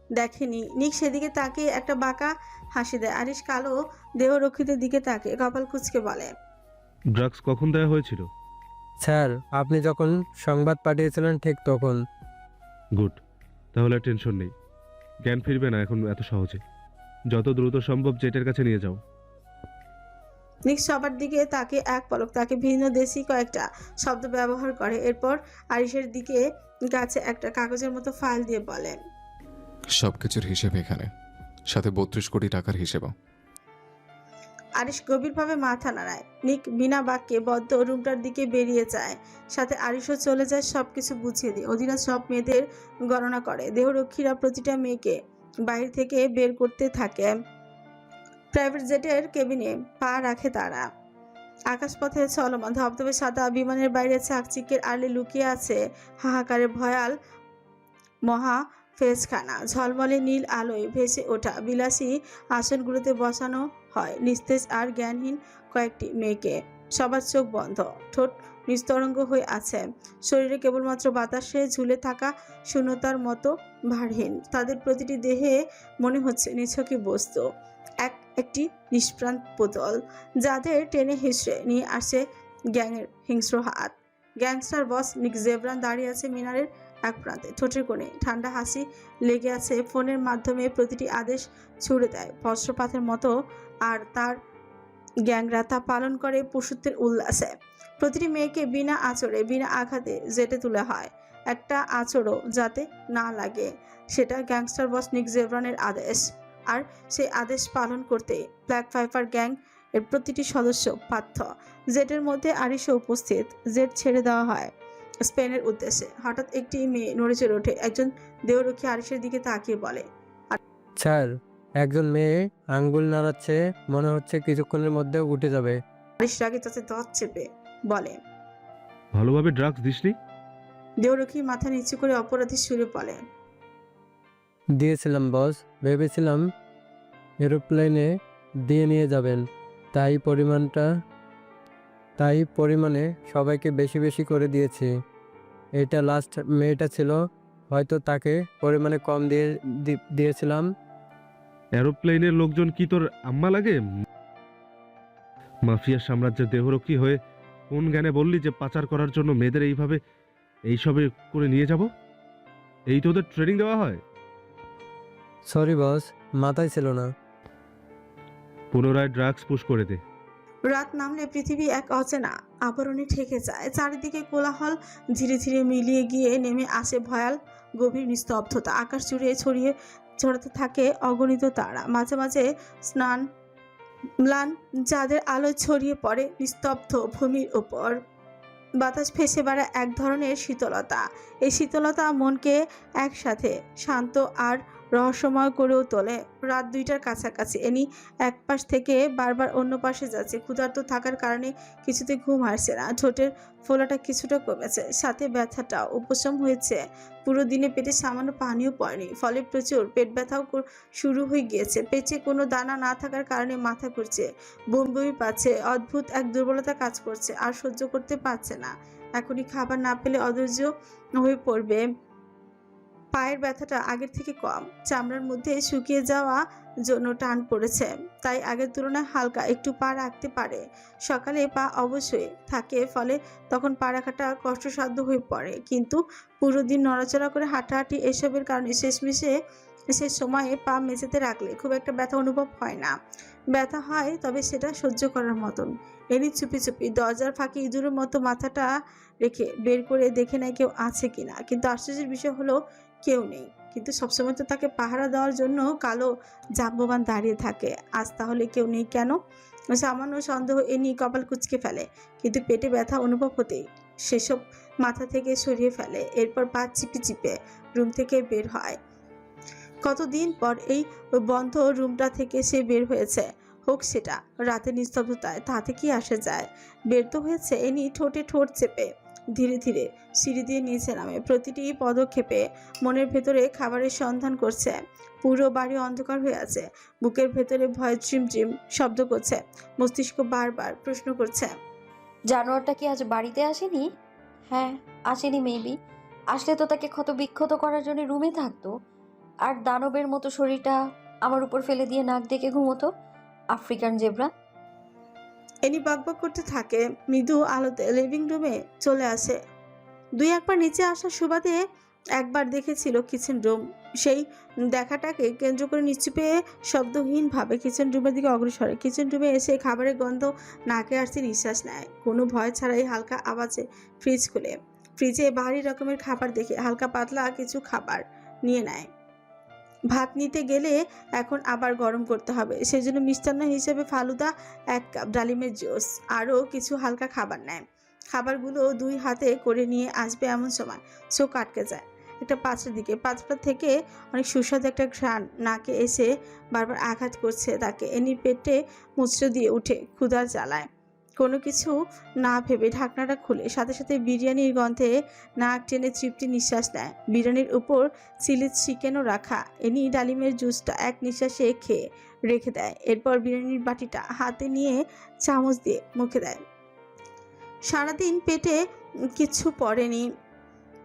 Speaker 1: দেখেনি। নিক সেদিকে তাকিয়ে একটা বাঁকা হাসি দেয়। আরিশ কালো দেহরক্ষীদের দিকে তাকে কপাল কুঁচকে বলে,
Speaker 5: ড্রাগস কখন দেওয়া হয়েছিল?
Speaker 10: স্যার, আপনি যখন সংবাদ পাঠিয়েছিলেন ঠিক তখন।
Speaker 5: গুড, তাহলে আর টেনশন নেই। জ্ঞান ফিরবে না এখন এত সহজে। যত দ্রুত সম্ভব জেটের কাছে নিয়ে যাও।
Speaker 1: নিক সবার দিকে তাকে এক পলক তাকে ভিন্ন দেশি কয়েকটা শব্দ ব্যবহার করে। এরপর আরিশের দিকে কাছে একটা কাগজের মতো ফাইল দিয়ে বলেন,
Speaker 3: সব কিছুর হিসেব এখানে, সাথে 32 কোটি টাকার হিসেবও।
Speaker 1: আরিশ গভীরভাবে মাথা নাড়ায়। নিক বিনা বাক্যে বদ্ধ রুমটার দিকে বেরিয়ে যায়। সাথে আরিশও চলে যায় সবকিছু বুঝিয়ে দিয়ে। অধীরা সব মেয়েদের গণনা করে। দেহরক্ষীরা প্রতিটা মেয়েকে বাইরে থেকে বের করতে থাকে। প্রাইভেট জেটের কেবিনে পা রাখে তারা। আকাশপথে চলমান ধবধবে সাদা বিমানের বাইরে চাকচিক্যের আড়ে লুকিয়ে আছে হাহাকারের ভয়াল মহা ফেজখানা। ঝলমলে নীল আলোয় ভেসে ওঠা বিলাসী আসনগুলোতে বসানো হয় নিস্তেজ আর জ্ঞানহীন কয়েকটি মেয়েকে। সবার চোখ বন্ধ, ঠোঁট নিস্তরঙ্গ হয়ে আছে, শরীরে কেবলমাত্র বাতাসে ঝুলে থাকা শূন্যতার মতো ভারহীন। তাদের প্রতিটি দেহে মনে হচ্ছে নিছকই বস্তু, একটি নিষ্প্রাণ পুতুল, যাদের টেনে হিসড়ে নিয়ে আসে গ্যাংয়ের হিংস্র হাত। গ্যাংস্টার বস নিক জেব্রান দাঁড়িয়ে আছে মিনারের এক প্রান্তে। ঠোঁটের কোণে ঠান্ডা হাসি লেগে আছে। ফোনের মাধ্যমে প্রতিটি আদেশ ছুড়ে দেয় বজ্রপাতের মতো, আর তার গ্যাংরা তা পালন করে পশুত্বের উল্লাসে। প্রতিটি মেয়েকে বিনা আঁচড়ে বিনা আঘাতে জেটে তোলা হয়, একটা আঁচড়ও যাতে না লাগে। সেটা গ্যাংস্টার বস নিক জেব্রানের আদেশ। আর সেই আদেশ পালন করতে ব্ল্যাক ফাইফার গ্যাং এর প্রতিটি সদস্য বাধ্য। জেটের মধ্যে আরিশও উপস্থিত। জেট ছেড়ে দেওয়া হয় স্পেনের উদ্দেশ্যে। হঠাৎ একটি মেয়ে নড়ে চড়ে ওঠে। একজন দেহরক্ষী আরিশের দিকে তাকিয়ে বলে,
Speaker 10: স্যার, একজন মেয়ে আঙ্গুল নাড়াচ্ছে, মনে হচ্ছে কিছুক্ষণের মধ্যে উঠে যাবে।
Speaker 1: আরিশ রাগে তাতে দাঁত চেপে বলে,
Speaker 5: ভালোভাবে ড্রাগস দিসনি?
Speaker 1: দেহরক্ষী মাথা নিচু করে অপরাধী সুরে বলে,
Speaker 10: দিয়েছিলাম বস, ভেবেছিলাম এরোপ্লেনে দিয়ে নিয়ে যাবেন, তাই পরিমাণে সবাইকে বেশি বেশি করে দিয়েছি। এটা লাস্ট মেয়েটা ছিল, হয়তো তাকে পরিমাণে কম দিয়েছিলাম।
Speaker 5: এরোপ্লেনের লোকজন কি তোর আম্মা লাগে? মাফিয়ার সাম্রাজ্যের দেহরক্ষী হয়ে কোন জ্ঞানে বললি যে পাচার করার জন্য মেয়েদের এইসবে করে নিয়ে যাব? এই তোদের ট্রেনিং দেওয়া হয়?
Speaker 10: সরি বস, মাথায় ছিল না।
Speaker 5: পুনরায় ড্রাগস পুশ করে দে।
Speaker 1: রাত নামলে পৃথিবী এক অচেনা আবরণে ঠেকে যায়। চারিদিকে কোলাহল ধীরে ধীরে মিলিয়ে গিয়ে নেমে আসে ভয়াল গভীর নিস্তব্ধতা। আকাশ জুড়ে ছড়াতে থাকে অগণিত তারা। মাঝে মাঝে স্নান ম্লান যাদের আলো ছড়িয়ে পড়ে নিস্তব্ধ ভূমির উপর। বাতাস ভেসে বেড়ায় এক ধরনের শীতলতা। এই শীতলতা মনকে একসাথে শান্ত আর রহস্যময় করেও তোলে। রাত 2টার কাছাকাছি। এনি এক পাশ থেকে বারবার অন্য পাশে যাচ্ছে। ক্ষুধার্ত থাকার কারণে কিছুতে ঘুম আসছে না। ঠোঁটের ফোলাটা কিছুটা কমেছে, সাথে ব্যথাটাও উপশম হয়েছে। পুরো দিনে পেটে সামান্য পানিও পড়েনি, ফলে প্রচুর পেট ব্যথাও শুরু হয়ে গিয়েছে। পেটে কোনো দানা না থাকার কারণে মাথা ঘুরছে, বমি বমি পাচ্ছে, অদ্ভুত এক দুর্বলতা কাজ করছে, আর সহ্য করতে পারছে না। এখনই খাবার না পেলে অধৈর্য হয়ে পড়বে। পায়ের ব্যথাটা আগের থেকে কম, চামড়ার মধ্যে শুকিয়ে যাওয়া জন্য টান পড়েছে, তাই আগের তুলনায় হালকা একটু পা রাখতে পারে। সকালে পা অবশ্যই থাকে, ফলে তখন পা রাখাটা কষ্টসাধ্য হয়ে পড়ে। কিন্তু পুরো দিন নড়াচড়া করে হাঁটাহাঁটি এসবের কারণে শেষ সময়ে পা মেঝেতে রাখলে খুব একটা ব্যথা অনুভব হয় না। ব্যথা হয়, তবে সেটা সহ্য করার মতন। এনি চুপি চুপি দরজার ফাঁকে ইঁদুরের মতো মাথাটা রেখে বের করে দেখে নেয় কেউ আছে কিনা। কিন্তু আশ্চর্যের বিষয় হলো কেউ নেই। কিন্তু সবসময় তো তাকে পাহারা দেওয়ার জন্য কালো জাম্ববান দাঁড়িয়ে থাকে। আজ তাহলে কেউ নেই কেন? সামান্য সন্দেহ এ নিয়ে কপাল কুঁচকে ফেলে, কিন্তু পেটে ব্যথা অনুভব হতেই সেসব মাথা থেকে সরিয়ে ফেলে। এরপর পা চিপে চিপে রুম থেকে বের হয়। কতদিন পর এই বন্ধ রুমটা থেকে সে বের হয়েছে, হোক সেটা রাতের নিস্তব্ধতায়, তাতে কি আসে যায়। বের তো হয়েছে। এনি ঠোঁটে ঠোঁট চেপে ধীরে ধীরে সিঁড়ি দিয়ে নিচে নামে। প্রতিটি পদক্ষেপে মনের ভেতরে খাবারের সন্ধান করছে। পুরো বাড়ি অন্ধকার হয়ে আছে। বুকের ভেতরে ভয় ঝিমঝিম শব্দ করছে। মস্তিষ্ক বারবার প্রশ্ন করছে,
Speaker 2: জানোয়ারটা কি আজ বাড়িতে আসেনি? হ্যাঁ, আসেনি মেবি। আসলে তো তাকে ক্ষত বিক্ষত করার জন্য রুমে থাকতো, আর দানবের মতো শরীরটা আমার উপর ফেলে দিয়ে নাক ডেকে ঘুমোতো। African zebra.
Speaker 1: এনি বকবক করতে থাকে। মৃদু আলোতে লিভিং রুমে চলে আসে। দুই একবার নিচে আসার সুবাদে একবার দেখেছিল কিচেন রুম। সেই দেখাটাকে কেন্দ্র করে নিশ্চুপে শব্দহীনভাবে কিচেন রুমের দিকে অগ্রসর হয়। কিচেন রুমে এসে খাবারের গন্ধ নাকে আসছে, নিঃশ্বাস নেয় কোনো ভয় ছাড়াই হালকা আওয়াজে ফ্রিজ খুলে ফ্রিজে ভারী রকমের খাবার দেখে হালকা পাতলা কিছু খাবার নিয়ে নেয়। ভাত নিতে গেলে এখন আবার গরম করতে হবে, সেজন্য মিষ্টান্ন হিসেবে ফালুদা, 1 কাপ ডালিমের জুস, আরও কিছু হালকা খাবার নেয়। খাবারগুলো 2 হাতে করে নিয়ে আসবে এমন সময় চোখ আটকে যায় একটা পাত্রের দিকে। পাত্রটা থেকে অনেক সুস্বাদু একটা ঘ্রাণ নাকে এসে বারবার আঘাত করছে তাকে। এনি পেটে মুচড়ে দিয়ে উঠে ক্ষুধার জ্বালায় কোনো কিছু না ভেবে ঢাকনাটা খুলে সাথে সাথে বিরিয়ানির গন্ধে নাক টেনে তৃপ্তি নিঃশ্বাস নেয়। বিরিয়ানির উপর চিলি চিকেনও রাখা। এনি ডালিমের জুসটা এক নিঃশ্বাসে খেয়ে রেখে দেয়। এরপর বিরিয়ানির বাটিটা হাতে নিয়ে চামচ দিয়ে মুখে দেয়। সারাদিন পেটে কিছু পড়েনি,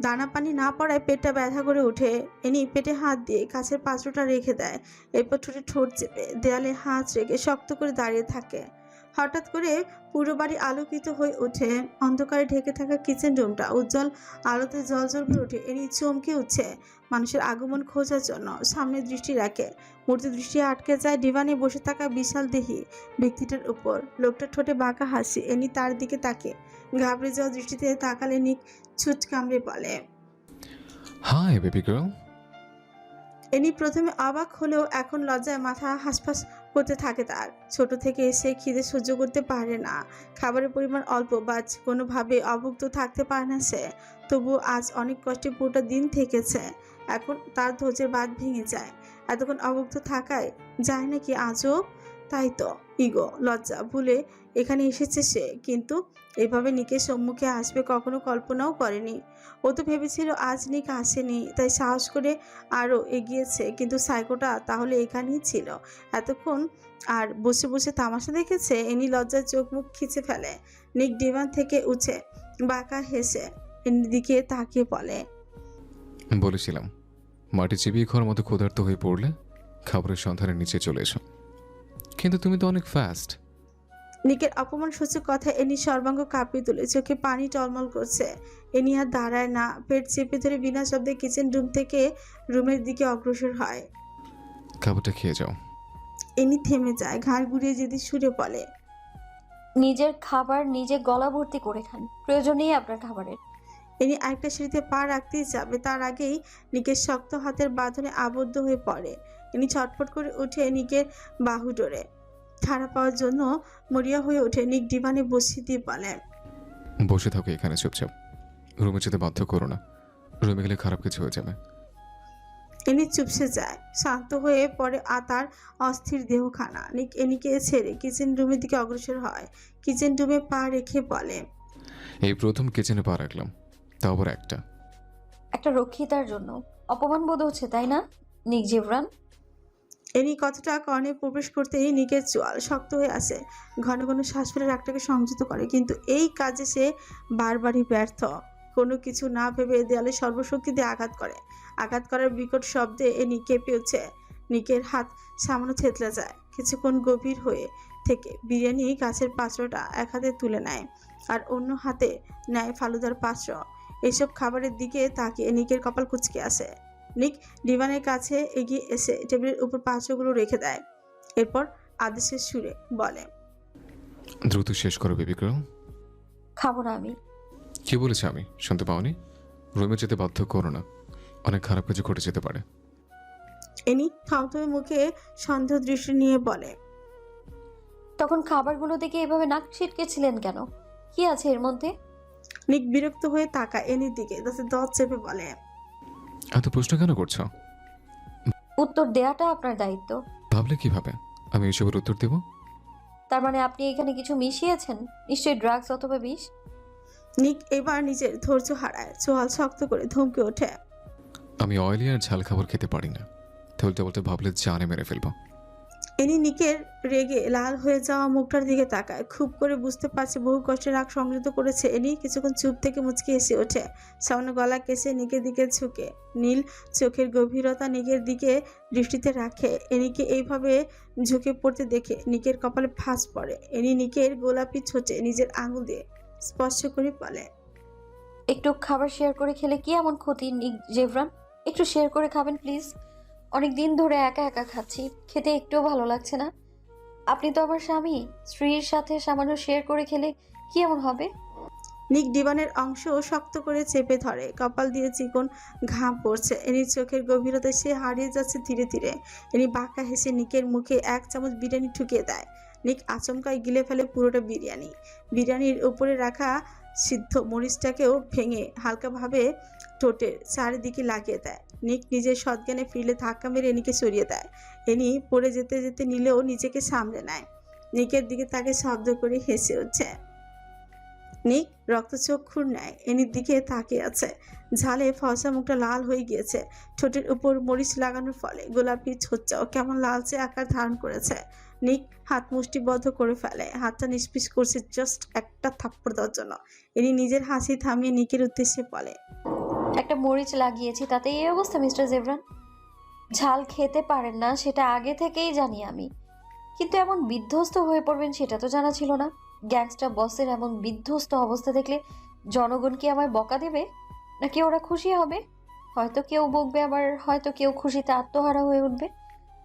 Speaker 1: দানা পানি না পড়ায় পেটটা ব্যথা করে ওঠে। এনি পেটে হাত দিয়ে কাছের পাত্রটা রেখে দেয়। এরপর ঠোঁটে ঠোঁট চেপে দেয়ালে হাত রেখে শক্ত করে দাঁড়িয়ে থাকে। হঠাৎ করে পুরো বাড়ি আলোকিত হয়ে ওঠে। অন্ধকারে ঢেকে থাকা কিচেন রুমটা উজ্জ্বল আলোতে জ্বলজ্বল করে ওঠে। এনি চমকে উঠছে মানুষের আগমন খোঁজার জন্য। সামনে দৃষ্টি রাখে, মূর্তি দৃষ্টি আটকে যায় ডিভানে বসে থাকা বিশাল দেহী ব্যক্তিটার উপর। লোকটার ঠোঁটে বাঁকা হাসি। এনি তার দিকে তাকে ঘাবড়ে যাওয়া দৃষ্টিতে তাকালে নিক ছুট কামড়ে বলে,
Speaker 3: হাই বেবি গার্ল।
Speaker 1: এনি প্রথমে অবাক হলেও এখন লজ্জায় মাথা হাঁসফাঁস করতে থাকে তার। ছোট থেকে সে খিদে সহ্য করতে পারে না। খাবারের পরিমাণ অল্প, বাজ কোনোভাবে অভুক্ত থাকতে পারে না সে। তবুও আজ অনেক কষ্টে পুরোটা দিন থেকেছে, এখন তার ধৈর্যের বাঁধ ভেঙে যায়। এতক্ষণ অভুক্ত থাকায় যায় নাকি আজও? তাই তো, ইগো লজ্জা ভুলে এখানে এসেছে সে। কিন্তু এভাবে নিকের সম্মুখে আসবে কখনো কল্পনাও করেনি। ও তো ভেবেছিল আজ নিক আসেনি, তাই সাহস করে আরও এগিয়েছে। কিন্তু সাইকোটা তাহলে এখানেই ছিল এতক্ষণ আর বসে বসে তামাশা দেখেছে? এনি লজ্জায় চোখ মুখ খিচে ফেলে। নিক ডিভান থেকে উঠে বাঁকা হেসে এনির দিকে তাকিয়ে বলে,
Speaker 3: বলেছিলাম মাটি চিবিয়ে খাওয়ার মতো ক্ষুধার্ত হয়ে পড়লে খাবারের সন্ধানের নিচে চলে এসো, কিন্তু তুমি তো অনেক ফাস্ট।
Speaker 1: নিকের অপমান সূচক কথা এনি সর্বাঙ্গ কাঁপিয়ে তুলে, চোখে পানি টলমল করছে। এনি আর দাঁড়ায় না, পেট চেপে ধরে বিনা শব্দে কিচেন রুম থেকে রুমের দিকে অগ্রসর হয়।
Speaker 3: খাবারটা খেয়ে যাও।
Speaker 1: এনি থেমে যায়, ঘাড় ঘুরিয়ে যেতে সুরে বলে,
Speaker 2: নিজের খাবার নিজে গলা ভর্তি করে খান, প্রয়োজন নেই আপনার খাবারের।
Speaker 1: এনি আরেকটা সিঁড়িতে পা রাখতেই যাবে, তার আগেই নিকের শক্ত হাতের বাঁধনে আবদ্ধ হয়ে পড়ে। এনি ছটফট করে উঠে নিকের বাহু ডোরে ছাড়া পাওয়ার জন্য মরিয়া হয়ে ওঠে। নিক ডিভানে বসিয়ে দিয়ে বলে,
Speaker 3: বসে থাকো এখানে চুপচাপ, রুমে যেতে বাধ্য করো না, রুমে গেলে খারাপ কিছু হয়ে যাবে।
Speaker 1: এনি চুপসে যায়, শান্ত হয়ে পড়ে তার অস্থির দেহখানা। নিক এনিকে ছেড়ে কিচেন রুমের দিকে অগ্রসর হয়। কিচেন রুমে পা রেখে বলে,
Speaker 3: এই প্রথম কিচেনে পা রাখলাম, তাও আবার একটা।
Speaker 2: একটা রক্ষিতার জন্য অপমান বোধ হচ্ছে, তাই না নিক জেব্রান?
Speaker 1: এনি কতটা কর্ণে প্রবেশ করতেই নিকের চোয়াল শক্ত হয়ে আসে। ঘন ঘন শ্বাস ফেলে রাগটাকে সংযত করে, কিন্তু এই কাজে সে বারবারই ব্যর্থ। কোনো কিছু না ভেবে দেয়ালে সর্বশক্তি দিয়ে আঘাত করে। আঘাত করার বিকট শব্দে এনি কেঁপে উঠছে। নিকের হাত সামান্য থেতলে যায়। কিছুক্ষণ গভীর হয়ে থেকে বিরিয়ানি কাছের পাত্রটা এক হাতে তুলে নেয় আর অন্য হাতে নেয় ফালুদার পাত্র। এইসব খাবারের দিকে তাকিয়ে নিকের কপাল কুঁচকে আসে। নিক ডিভানের কাছে এগিয়ে এসে টেবিলের উপর পাত্রগুলো রেখে দেয়। এরপর আদেশের সুরে বলে,
Speaker 3: দ্রুত শেষ করো বেবি গার্ল।
Speaker 2: খাবো না আমি।
Speaker 3: কি বলেছি আমি শুনতে পাওনি? রুমে যেতে বাধ্য করো না, অনেক খারাপ কিছু ঘটে যেতে পারে।
Speaker 1: এনি থমথমে মুখে সন্দেহ দৃষ্টি নিয়ে বলে,
Speaker 2: তখন খাবারগুলো দেখে এভাবে নাক ছিটকেছিলেন কেন? কি আছে এর মধ্যে?
Speaker 1: নিক বিরক্ত হয়ে তাকায় এনির দিকে, তাতে দত চেপে বলে,
Speaker 3: এত প্রশ্ন কেন করছো?
Speaker 2: উত্তর দেয়াটা আপনার দায়িত্ব।
Speaker 3: ভাবলে কিভাবে আমি এসবের উত্তর দেব?
Speaker 2: তার মানে আপনি এখানে কিছু মিশিয়েছেন, নিশ্চয়ই ড্রাগস অথবা বিষ।
Speaker 1: নিক এবার নিজের ধৈর্য হারায়, চোয়াল শক্ত করে ধমকে ওঠে,
Speaker 3: আমি অয়েলি আর ঝাল খাবার খেতে পারি না, তাহলে বলতে ভাবলে জানে মেরে ফেলবো।
Speaker 1: এনি নিকের রেগে লাল হয়ে যাওয়া মুখটার দিকে তাকায়। খুব করে বুঝতে পারছে বহু কষ্টে রাগ সংযত করেছে। এনি কিছুক্ষণ চুপ থেকে মুচকি এসে ওঠে। সামনে গলা কেসে নিকের দিকে ঝুঁকে নীল চোখের গভীরতা নিকের দিকে দৃষ্টিতে রাখে। এনিকে এইভাবে ঝুঁকে পড়তে দেখে নিকের কপালে ভাঁজ পড়ে। এনি নিকের গোলাপি ছোটে নিজের আঙুল দিয়ে স্পর্শ করে বলে,
Speaker 2: একটু খাবার শেয়ার করে খেলে কি এমন ক্ষতি নিক জেভরান? একটু শেয়ার করে খাবেন প্লিজ। অনেক দিন ধরে একা একা খাচ্ছি, খেতে একটুও ভালো লাগছে না। আপনি তো আমার স্বামী, স্ত্রীর সাথে সামান্য শেয়ার করে খেলে কি এমন হবে?
Speaker 1: নিক ডিভানের অংশ শক্ত করে চেপে ধরে। কপাল দিয়ে চিকন ঘাম পড়ছে। এনির চোখের গভীরতায় সে হারিয়ে যাচ্ছে ধীরে ধীরে। এনি বাঁকা হেসে নিকের মুখে 1 চামচ বিরিয়ানি ঠুকিয়ে দেয়। নিক আচমকায় গিলে ফেলে পুরোটা বিরিয়ানি। বিরিয়ানির উপরে রাখা সিদ্ধ মরিচটাকেও ভেঙে হালকাভাবে ঠোঁটের চারিদিকে লাগিয়ে দেয়। নিক নিজের সজ্ঞানে ফিরলে ধাক্কা মেরে এনিকে সরিয়ে দেয়। এনি পড়ে যেতে যেতে নিলেও নিজেকে সামলে নেয়। নিকের দিকে তাকে শব্দ করে হেসে উঠছে। নিক রক্তচক্ষুর ন্যায় এনির দিকে তাকিয়ে আছে। ঝালে ফর্সা মুখটা লাল হয়ে গিয়েছে। ঠোঁটের উপর মরিচ লাগানোর ফলে গোলাপি ছোচ্চাও কেমন লালচে আকার ধারণ করেছে। নিক হাত মুষ্টিবদ্ধ করে ফেলে। হাতটা নিষ্পিস করছে জাস্ট একটা থাপ্পড় দেওয়ার জন্য। এনি নিজের হাসি থামিয়ে নিকের উদ্দেশ্যে বলে,
Speaker 2: একটা মরিচ লাগিয়েছি তাতে এই অবস্থা মিস্টার জেভরান? ঝাল খেতে পারেন না সেটা আগে থেকেই জানি আমি, কিন্তু এমন বিধ্বস্ত হয়ে পড়বেন সেটা তো জানা ছিল না। গ্যাংস্টার বসের এমন বিধ্বস্ত অবস্থা দেখলে জনগণ কি আমায় বকা দেবে, নাকি ওরা খুশি হবে? হয়তো কেউ বকবে, আবার হয়তো কেউ খুশিতে আত্মহারা হয়ে উঠবে।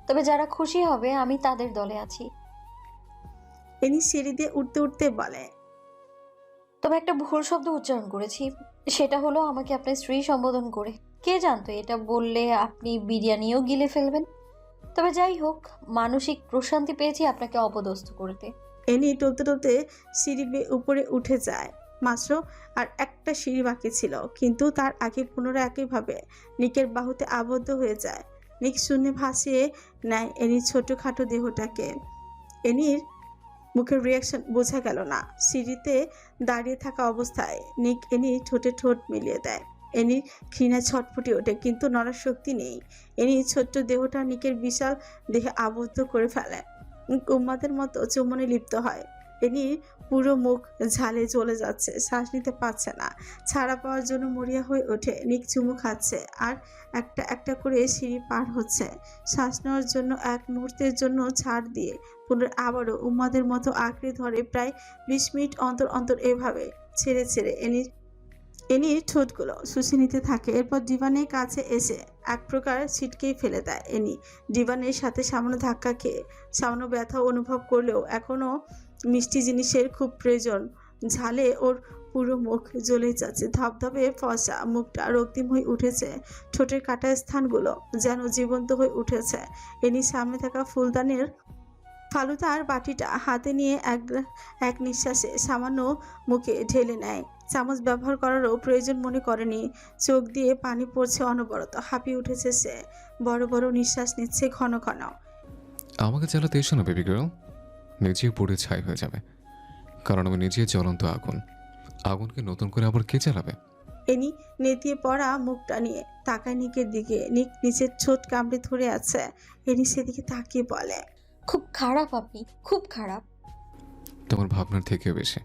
Speaker 2: তবে যারা খুশি হবে আমি তাদের দলে আছি।
Speaker 1: এনি সিঁড়ি দিয়ে উঠতে উঠতে বলে,
Speaker 2: তবে একটা ভুল শব্দ উচ্চারণ করেছি, সেটা হলো আমাকে আপনার স্ত্রী সম্বোধন করে। কে জানতো এটা বললে আপনি বিরিয়ানিও গিলে ফেলবেন। তবে যাই হোক, মানসিক প্রশান্তি পেয়েছি আপনাকে অপদস্থ করতে।
Speaker 1: এনি টলতে টলতে সিঁড়ি বেয়ে উপরে উঠে যায়। মাত্র আর একটা সিঁড়ি বাকি ছিল, কিন্তু তার আগে পুনরায় একইভাবে নিকের বাহুতে আবদ্ধ হয়ে যায়। নিক শূন্যে ভাসিয়ে নেয় এনির ছোটখাটো দেহটাকে। এনির মুখের রিয়াকশন বোঝা গেল না। সিঁড়িতে দাঁড়িয়ে থাকা অবস্থায় নিক এনির ঠোঁটে ঠোঁট মিলিয়ে দেয়। এনির ঘৃণা ছটফটে ওঠে, কিন্তু নড়ার শক্তি নেই। এনির ছোট্ট দেহটা নিকের বিশাল দেহে আবদ্ধ করে ফেলে। উম্মাদের মতো চুম্বনে লিপ্ত হয়। এনির পুরো মুখ ঝালে জ্বলে যাচ্ছে, শ্বাস নিতে পারছে না। ছাড়া পাওয়ার জন্য মরিয়া হয়ে ওঠে। নিক চুমু খাচ্ছে আর একটা একটা করে সিঁড়ি পার হচ্ছে। শ্বাস নেওয়ার জন্য এক মুহূর্তের জন্য ছাড় দিয়ে পুনরায় আবারও উম্মাদের মতো আঁকড়ে ধরে। প্রায় 20 মিনিট অন্তর অন্তর এভাবে ছেড়ে ছেড়ে এনির ঠোঁটগুলো শুষে নিতে থাকে। এরপর ডিভানের কাছে এসে এক প্রকার ছিটকেই ফেলে দেয়। এনি ডিভানের সাথে সামান্য ধাক্কা খেয়ে সামান্য ব্যথা অনুভব করলেও এখনও মিষ্টি জিনিসের খুব প্রয়োজন। ঝালে ওর পুরো মুখ জ্বলে যাচ্ছে। ধপধপে ফসা মুখটা রক্তিম হয়ে উঠেছে। ঠোঁটের কাটা স্থানগুলো যেন জীবন্ত হয়ে উঠেছে। এনি সামনে থাকা ফুলদানের ফালুদার বাটিটা হাতে নিয়ে এক নিঃশ্বাসে সামান্য মুখে ঢেলে নেয়। চামচ ব্যবহার করারও প্রয়োজন মনে করেনি। চোখ দিয়ে পানি পড়ছে অনবরত। হাঁপিয়ে উঠেছে সে। বড় বড় নিঃশ্বাস নিচ্ছে ঘন ঘন।
Speaker 3: আমাকে চালাতে এসো না বেবি গার্ল, নিজে পুড়ে ছাই হয়ে যাবে। কারণ আমি নিজে জ্বলন্ত আগুন। আগুনকে নতুন করে আবার কে চালাবে?
Speaker 1: এনি নেতিয়ে পড়া মুখটা নিয়ে তাকায় নিকের দিকে। নিক নিচের ছোট কামড়ে ধরে আছে। এনি সেদিকে তাকিয়ে বলে,
Speaker 2: খুব খারাপ আপনি, খুব খারাপ।
Speaker 3: তোমার ভাবনার থেকেও বেশি।